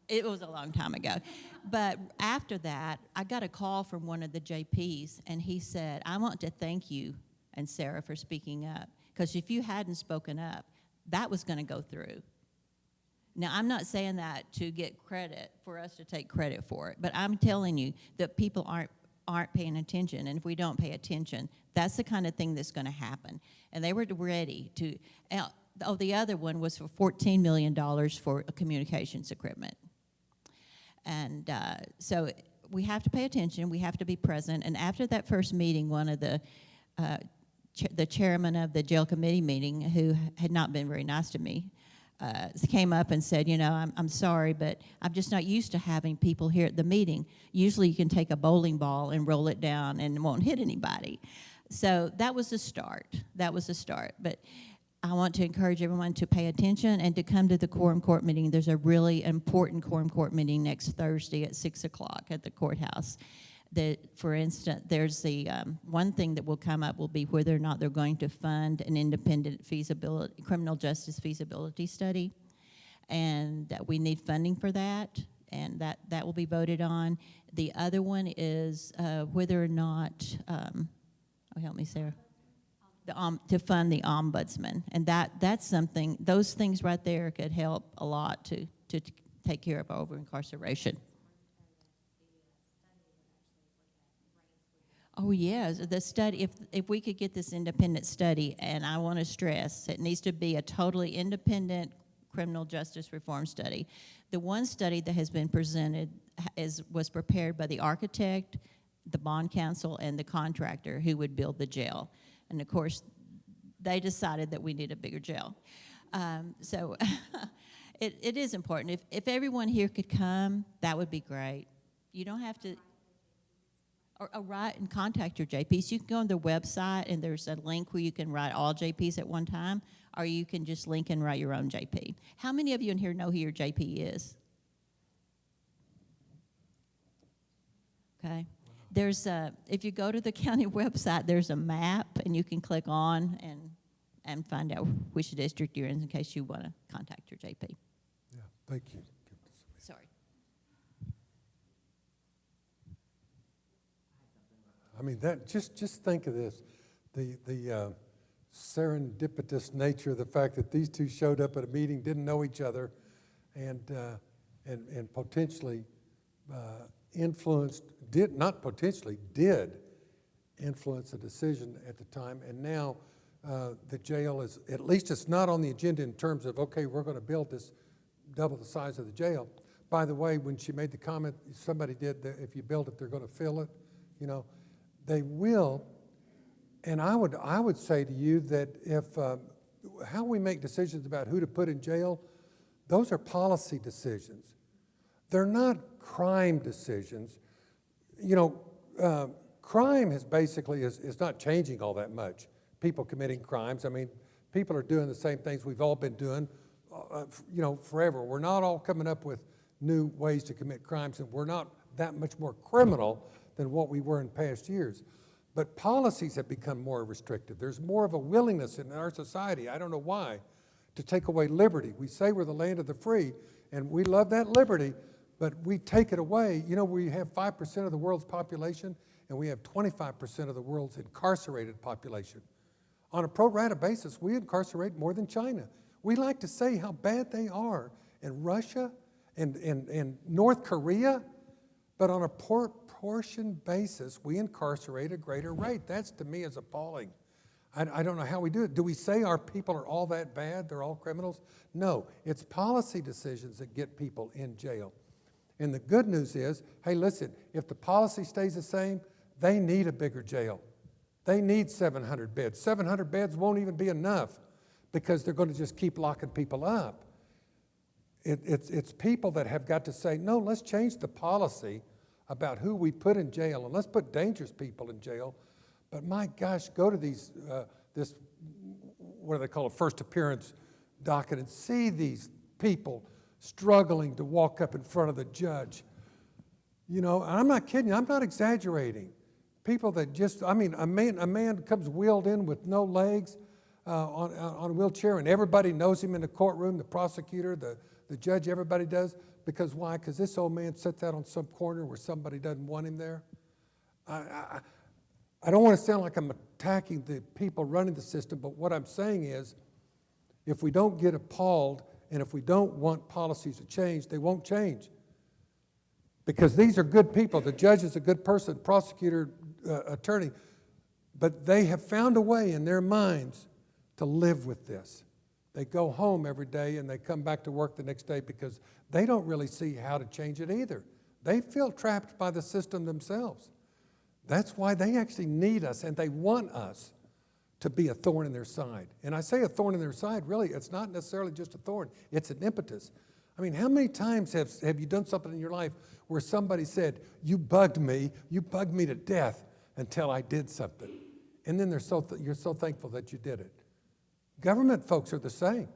It was a long time ago. But after that, I got a call from one of the JPs, and he said, I want to thank you and Sarah for speaking up, because if you hadn't spoken up, that was going to go through. Now, I'm not saying that to get credit, for us to take credit for it, but I'm telling you that people aren't paying attention, and if we don't pay attention, that's the kind of thing that's going to happen. And they were ready to. The other one was for $14 million for communications equipment. And so we have to pay attention. We have to be present. And after that first meeting, one of the chairman of the jail committee meeting, who had not been very nice to me, came up and said, I'm sorry, but I'm just not used to having people here at the meeting. Usually you can take a bowling ball and roll it down and it won't hit anybody. So that was the start. But I want to encourage everyone to pay attention and to come to the quorum court meeting. There's a really important quorum court meeting next Thursday at 6 o'clock at the courthouse. that, for instance, there's the one thing that will come up will be whether or not they're going to fund an independent criminal justice feasibility study, and that we need funding for that, and that will be voted on. The other one is whether or not, help me, Sarah, to fund the ombudsman, and that's something. Those things right there could help a lot to take care of over incarceration. Oh, yes, the study, if we could get this independent study, and I want to stress, it needs to be a totally independent criminal justice reform study. The one study that has been presented was prepared by the architect, the bond counsel, and the contractor who would build the jail. And of course, they decided that we need a bigger jail. So it is important. If everyone here could come, that would be great. You don't have to... Or write and contact your JPs. You can go on their website, and there's a link where you can write all JPs at one time, or you can just link and write your own JP. How many of you in here know who your JP is? Okay. There's if you go to the county website, there's a map, and you can click on and find out which district you're in case you want to contact your JP. Yeah, thank you. Sorry. I mean, that just think of this, the serendipitous nature of the fact that these two showed up at a meeting, didn't know each other, and potentially did influence a decision at the time, and now the jail is, at least it's not on the agenda in terms of, okay, we're going to build this double the size of the jail. By the way, when she made the comment, somebody did that if you build it, they're going to fill it, you know. They will, and I would say to you that if how we make decisions about who to put in jail, those are policy decisions. They're not crime decisions. You know, crime is not changing all that much. People committing crimes. I mean, people are doing the same things we've all been doing, you know, forever. We're not all coming up with new ways to commit crimes, and we're not that much more criminal than what we were in past years. But policies have become more restrictive. There's more of a willingness in our society, I don't know why, to take away liberty. We say we're the land of the free, and we love that liberty, but we take it away. You know, we have 5% of the world's population, and we have 25% of the world's incarcerated population. On a pro rata basis, we incarcerate more than China. We like to say how bad they are in Russia and North Korea, but on a proportion basis, we incarcerate a greater rate. That's, to me, is appalling. I don't know how we do it. Do we say our people are all that bad? They're all criminals? No, it's policy decisions that get people in jail. And the good news is, hey, listen, if the policy stays the same, they need a bigger jail. They need 700 beds. 700 beds won't even be enough because they're going to just keep locking people up. It's people that have got to say, no, let's change the policy about who we put in jail, and let's put dangerous people in jail. But my gosh, go to these, what do they call it, first appearance docket, and see these people struggling to walk up in front of the judge. You know, and I'm not kidding you, I'm not exaggerating. People that just, I mean, a man comes wheeled in with no legs on a wheelchair, and everybody knows him in the courtroom, the prosecutor, the judge, everybody does. Because why? Because this old man sits out on some corner where somebody doesn't want him there. I don't want to sound like I'm attacking the people running the system, but what I'm saying is, if we don't get appalled and if we don't want policies to change, they won't change. Because these are good people. The judge is a good person, prosecutor, attorney, but they have found a way in their minds to live with this. They go home every day and they come back to work the next day because they don't really see how to change it either. They feel trapped by the system themselves. That's why they actually need us, and they want us to be a thorn in their side. And I say a thorn in their side, really, it's not necessarily just a thorn, it's an impetus. I mean, how many times have you done something in your life where somebody said, you bugged me to death until I did something. And then you're so thankful that you did it. Government folks are the same.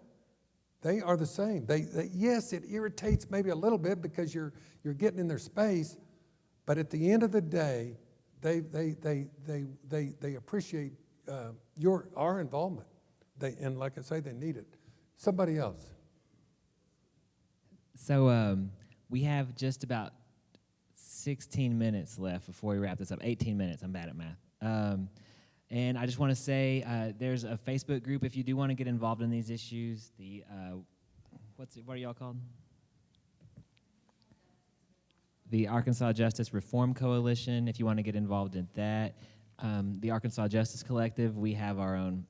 They are the same. Yes, it irritates maybe a little bit because you're getting in their space, But at the end of the day, they appreciate our involvement. And like I say, they need it. Somebody else. So we have just about 16 minutes left before we wrap this up. 18 minutes. I'm bad at math. And I just want to say there's a Facebook group if you do want to get involved in these issues. The what are y'all called? The Arkansas Justice Reform Coalition, if you want to get involved in that. The Arkansas Justice Collective, we have our own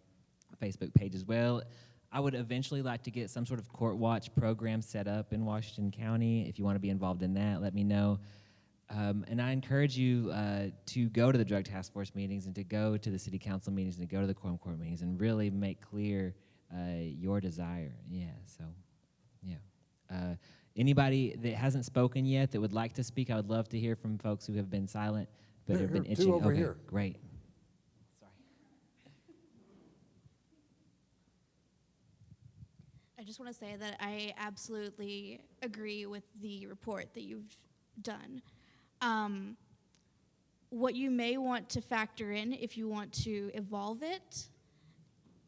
Facebook page as well. I would eventually like to get some sort of court watch program set up in Washington County. If you want to be involved in that, let me know. And I encourage you to go to the Drug Task Force meetings and to go to the City Council meetings and to go to the Quorum Court meetings and really make clear your desire. Yeah, so, yeah. Anybody that hasn't spoken yet that would like to speak, I would love to hear from folks who have been silent but have been itching. Two over okay, here. Great. I just want to say that I absolutely agree with the report that you've done. What you may want to factor in if you want to evolve it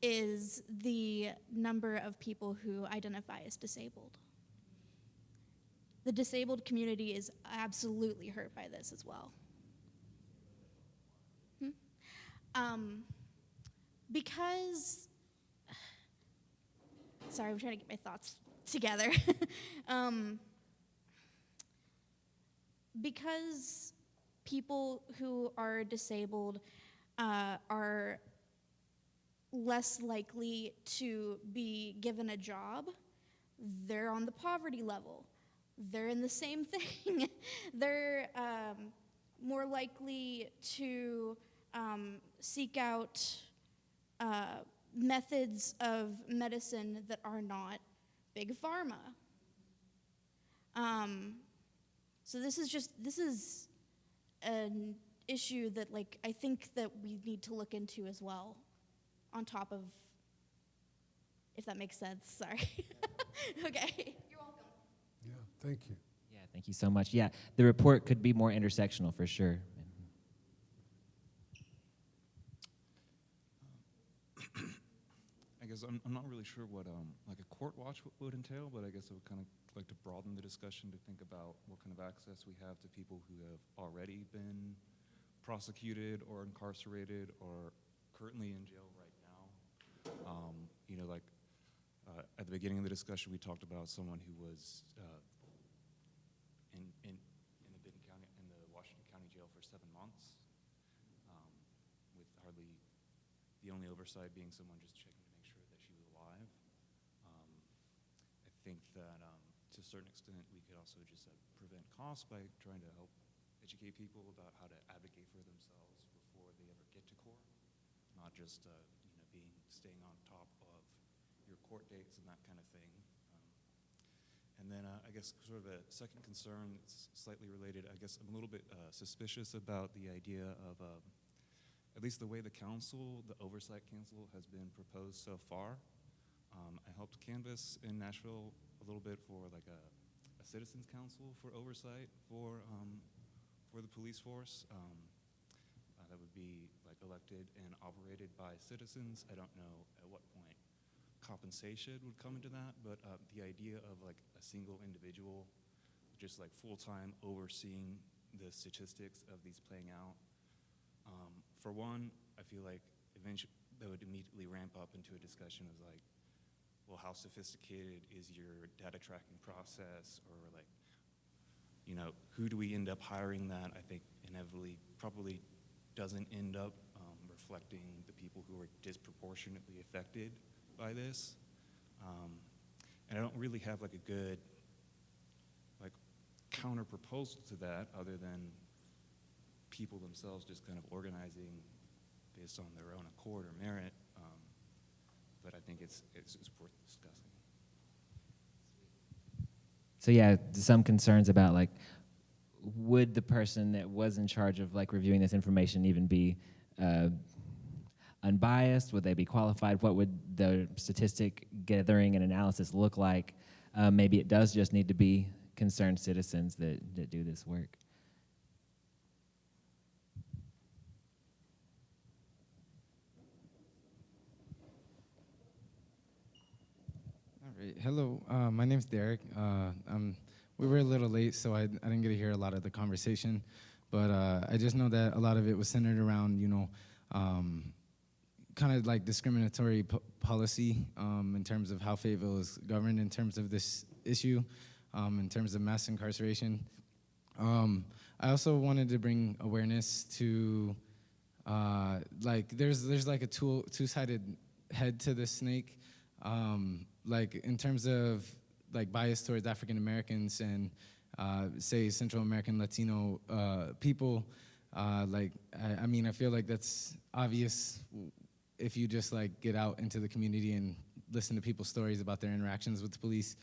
is the number of people who identify as disabled. The disabled community is absolutely hurt by this as well. Because, sorry, I'm trying to get my thoughts together. Because people who are disabled are less likely to be given a job, they're on the poverty level. They're in the same thing. They're more likely to seek out methods of medicine that are not big pharma. So this is an issue that, like, I think that we need to look into as well, on top of, if that makes sense, sorry. Okay. You're welcome. Yeah, thank you. Yeah, thank you so much. Yeah, the report could be more intersectional for sure. I guess I'm not really sure what like a court watch would entail, but I guess I would kind of like to broaden the discussion to think about what kind of access we have to people who have already been prosecuted or incarcerated or currently in jail right now. You know, like at the beginning of the discussion, we talked about someone who was in the Benton County, in the Washington County jail for 7 months, with hardly the only oversight being someone just checking to make sure that she was alive. I think that to a certain extent, we could also just prevent costs by trying to help educate people about how to advocate for themselves before they ever get to court, not just staying on top of your court dates and that kind of thing. And then I guess sort of a second concern that's slightly related, I guess I'm a little bit suspicious about the idea of at least the way the council, the Oversight Council, has been proposed so far. I helped canvass in Nashville a little bit for like a citizens council for oversight for the police force. That would be like elected and operated by citizens. I don't know at what point compensation would come into that, but the idea of like a single individual just like full-time overseeing the statistics of these playing out. For one, I feel like eventually that would immediately ramp up into a discussion of like, well, how sophisticated is your data tracking process, or like, you know, who do we end up hiring that I think inevitably probably doesn't end up reflecting the people who are disproportionately affected by this. And I don't really have like a good like counter proposal to that other than people themselves just kind of organizing based on their own accord or merit. But I think it's worth discussing. So yeah, some concerns about like, would the person that was in charge of like reviewing this information even be unbiased? Would they be qualified? What would the statistic gathering and analysis look like? Maybe it does just need to be concerned citizens that do this work. Hello, my name's Derek. We were a little late, so I didn't get to hear a lot of the conversation, but I just know that a lot of it was centered around, kind of like discriminatory policy in terms of how Fayetteville is governed in terms of this issue, in terms of mass incarceration. I also wanted to bring awareness to, there's like a two-sided head to this snake. Like in terms of like bias towards African Americans and say Central American Latino people, I mean, I feel like that's obvious if you just like get out into the community and listen to people's stories about their interactions with the police.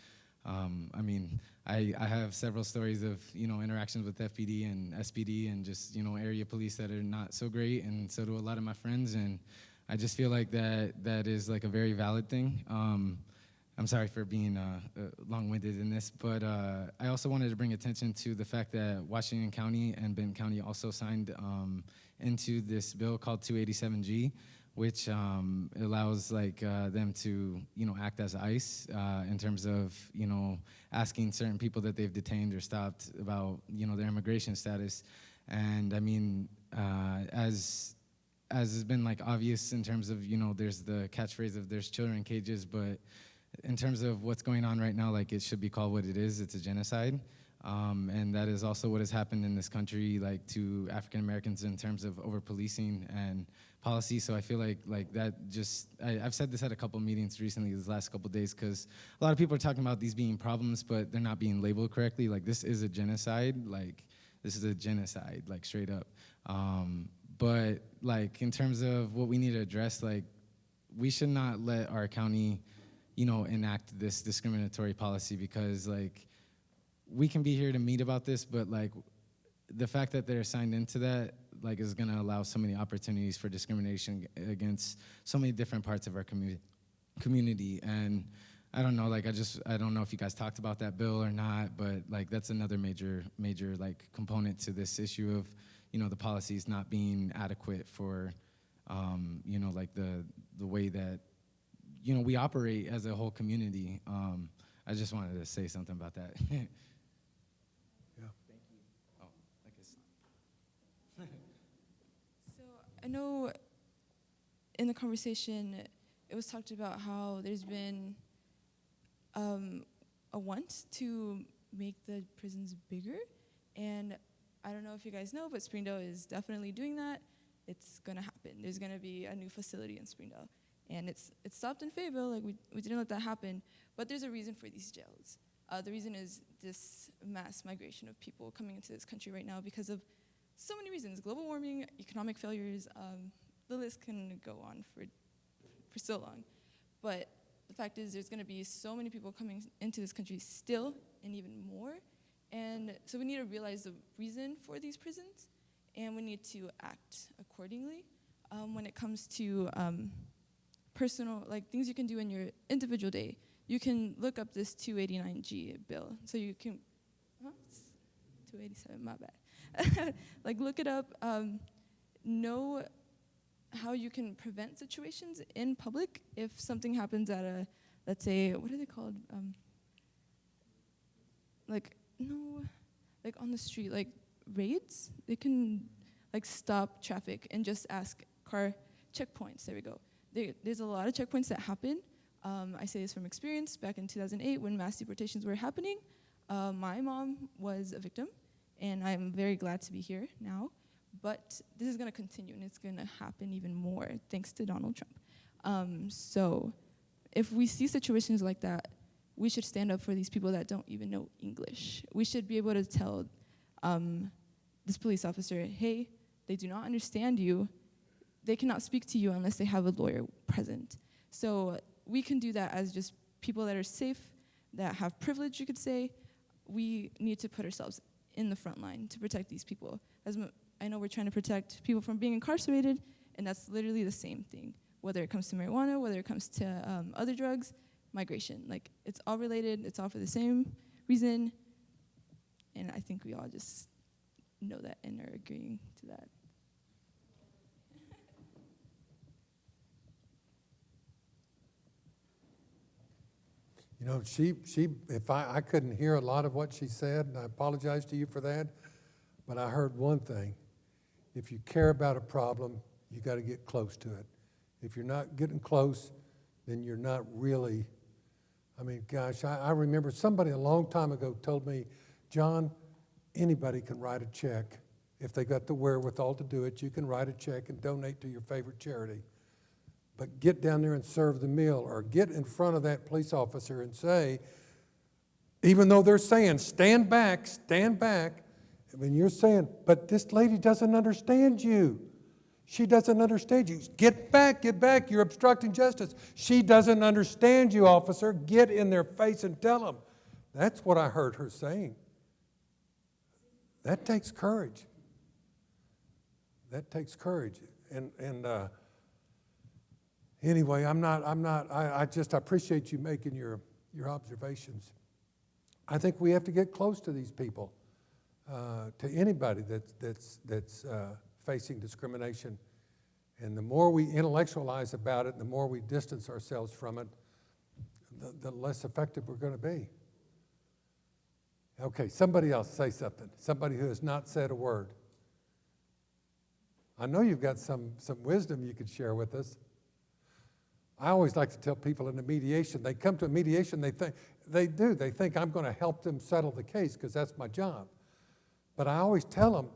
I mean, I have several stories of, interactions with FPD and SPD and just, area police that are not so great, and so do a lot of my friends, and I just feel like that is like a very valid thing. I'm sorry for being long-winded in this, but I also wanted to bring attention to the fact that Washington County and Benton County also signed into this bill called 287G, which allows them to act as ICE in terms of asking certain people that they've detained or stopped about their immigration status. And I mean, as has been like obvious in terms of there's the catchphrase of there's children in cages, but in terms of what's going on right now, like it should be called what it is. It's a genocide. And that is also what has happened in this country, like to African Americans in terms of over-policing and policy. So I feel like that just, I've said this at a couple meetings recently these last couple days, because a lot of people are talking about these being problems, but they're not being labeled correctly. Like this is a genocide, like straight up. But like in terms of what we need to address, like we should not let our county, enact this discriminatory policy, because like we can be here to meet about this, but like the fact that they're signed into that like is gonna allow so many opportunities for discrimination against so many different parts of our community. And I don't know, like I don't know if you guys talked about that bill or not, but like that's another major like component to this issue of the policies not being adequate for like the way that we operate as a whole community. I just wanted to say something about that. Yeah. Thank you. Oh, I guess. So I know in the conversation, it was talked about how there's been a want to make the prisons bigger, and I don't know if you guys know, but Springdale is definitely doing that. It's gonna happen. There's gonna be a new facility in Springdale. And it's stopped in Fayetteville, like we didn't let that happen, but there's a reason for these jails. The reason is this mass migration of people coming into this country right now because of so many reasons: global warming, economic failures, the list can go on for so long. But the fact is there's gonna be so many people coming into this country still, and even more. And so we need to realize the reason for these prisons, and we need to act accordingly. When it comes to personal, like things you can do in your individual day, you can look up this 289G bill. So you can, it's 287, my bad. Like look it up, know how you can prevent situations in public if something happens at a, let's say, what are they called? Like on the street, like raids, they can like stop traffic and just ask car checkpoints, there we go. There's a lot of checkpoints that happen. I say this from experience. Back in 2008 when mass deportations were happening, my mom was a victim, and I'm very glad to be here now. But this is gonna continue, and it's gonna happen even more thanks to Donald Trump. So if we see situations like that, we should stand up for these people that don't even know English. We should be able to tell this police officer, hey, they do not understand you. They cannot speak to you unless they have a lawyer present. So we can do that as just people that are safe, that have privilege, you could say. We need to put ourselves in the front line to protect these people. I know we're trying to protect people from being incarcerated, and that's literally the same thing. Whether it comes to marijuana, whether it comes to other drugs, migration. Like, it's all related, it's all for the same reason, and I think we all just know that and are agreeing to that. You know, if I couldn't hear a lot of what she said, and I apologize to you for that, but I heard one thing. If you care about a problem, you got to get close to it. If you're not getting close, then you're not really, I mean, gosh, I remember somebody a long time ago told me, John, anybody can write a check. If they got the wherewithal to do it, you can write a check and donate to your favorite charity. But get down there and serve the meal, or get in front of that police officer and say, even though they're saying, stand back, when you're saying, but this lady doesn't understand you. She doesn't understand you. Get back, you're obstructing justice. She doesn't understand you, officer. Get in their face and tell them. That's what I heard her saying. That takes courage. That takes courage. Anyway, I just appreciate you making your observations. I think we have to get close to these people, to anybody that's facing discrimination. And the more we intellectualize about it, the more we distance ourselves from it, the less effective we're going to be. Okay, somebody else say something. Somebody who has not said a word. I know you've got some wisdom you could share with us. I always like to tell people in a mediation, they come to a mediation, they think I'm going to help them settle the case because that's my job. But I always tell them,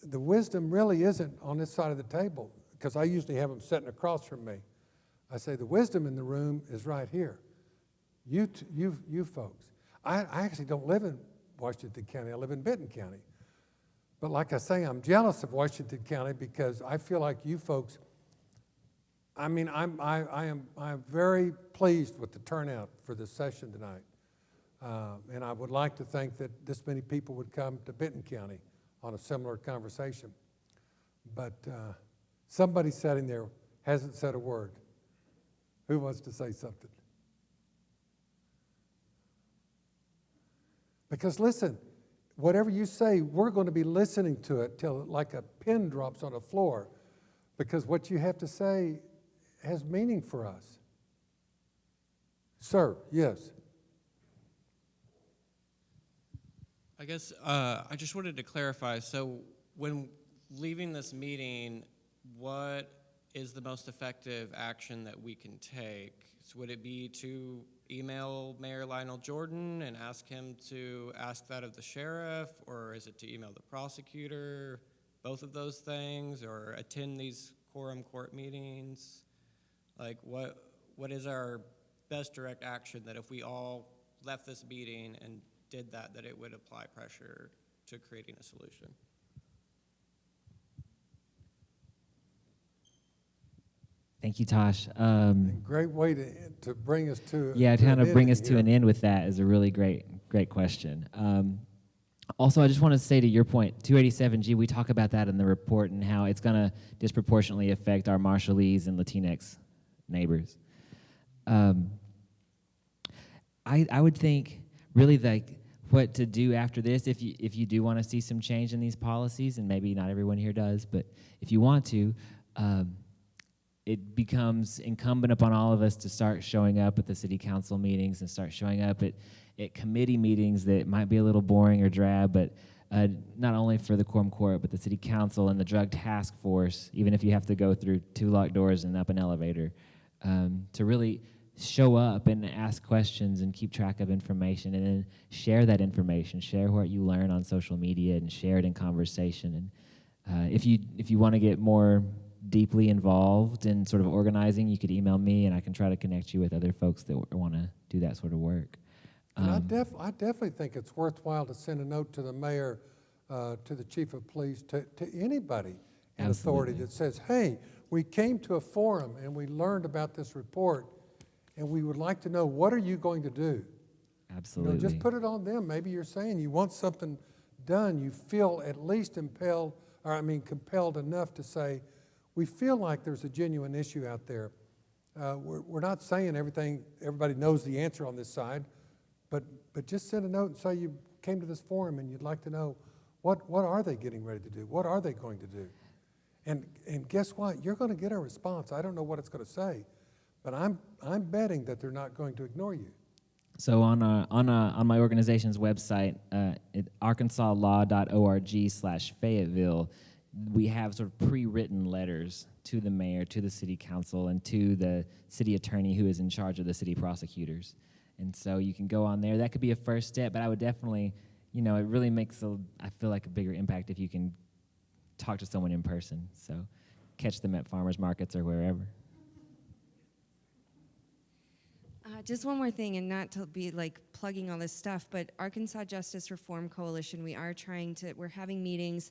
the wisdom really isn't on this side of the table, because I usually have them sitting across from me. I say, the wisdom in the room is right here. You folks. I actually don't live in Washington County. I live in Benton County. But like I say, I'm jealous of Washington County because I feel like you folks, I mean, I'm very pleased with the turnout for this session tonight. And I would like to think that this many people would come to Benton County on a similar conversation. But somebody sitting there hasn't said a word. Who wants to say something? Because listen, whatever you say, we're going to be listening to it till like a pin drops on the floor, because what you have to say has meaning for us. Sir, yes. I guess I just wanted to clarify. So when leaving this meeting, what is the most effective action that we can take? So would it be to email Mayor Lionel Jordan and ask him to ask that of the sheriff, or is it to email the prosecutor? Both of those things, or attend these quorum court meetings? Like what is our best direct action that if we all left this meeting and did that it would apply pressure to creating a solution? Thank you, Tosh. Great way to bring us to yeah, to kind of bring us to here. an end with that is a really great question. Also, I just want to say to your point, 287G, we talk about that in the report and how it's going to disproportionately affect our Marshallese and Latinx neighbors. I would think really like what to do after this, if you do want to see some change in these policies, and maybe not everyone here does, but if you want to, it becomes incumbent upon all of us to start showing up at the city council meetings and start showing up at committee meetings that might be a little boring or drab, but not only for the quorum court, but the city council and the drug task force, even if you have to go through 2 locked doors and up an elevator, to really show up and ask questions and keep track of information, and then share that information, share what you learn on social media and share it in conversation. And if you want to get more deeply involved in sort of organizing, you could email me and I can try to connect you with other folks that want to do that sort of work. And I definitely think it's worthwhile to send a note to the mayor, to the chief of police, to anybody in authority that says, hey, we came to a forum and we learned about this report and we would like to know, what are you going to do? Absolutely. You know, just put it on them. Maybe you're saying you want something done. You feel at least compelled enough to say, we feel like there's a genuine issue out there. We're not saying everybody knows the answer on this side, but just send a note and say you came to this forum and you'd like to know what are they getting ready to do? What are they going to do? And guess what? You're going to get a response. I don't know what it's going to say, but I'm betting that they're not going to ignore you. So on my organization's website, arkansaslaw.org/Fayetteville, we have sort of pre-written letters to the mayor, to the city council, and to the city attorney who is in charge of the city prosecutors. And so you can go on there. That could be a first step, but I would definitely, it really makes I feel like a bigger impact if you can talk to someone in person. So catch them at farmers markets or wherever. Just one more thing, and not to be like plugging all this stuff, but Arkansas Justice Reform Coalition, we're having meetings,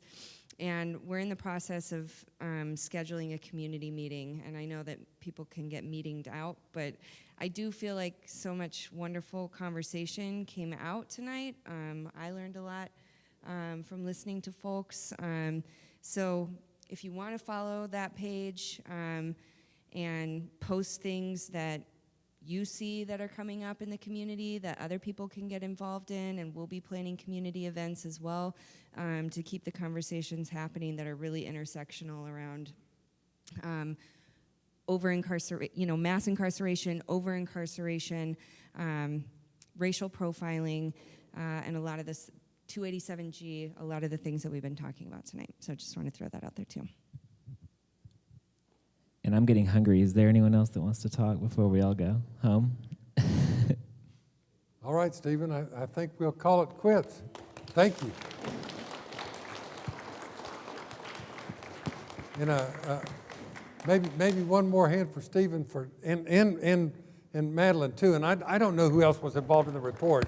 and we're in the process of scheduling a community meeting. And I know that people can get meetinged out, but I do feel like so much wonderful conversation came out tonight. I learned a lot from listening to folks. So if you want to follow that page and post things that you see that are coming up in the community that other people can get involved in, and we'll be planning community events as well to keep the conversations happening that are really intersectional around mass incarceration, over-incarceration, racial profiling, and a lot of this 287G, a lot of the things that we've been talking about tonight. So I just want to throw that out there too. And I'm getting hungry. Is there anyone else that wants to talk before we all go home? All right, Stephen, I think we'll call it quits. Thank you. And maybe one more hand for Stephen and Madeline too. And I don't know who else was involved in the report.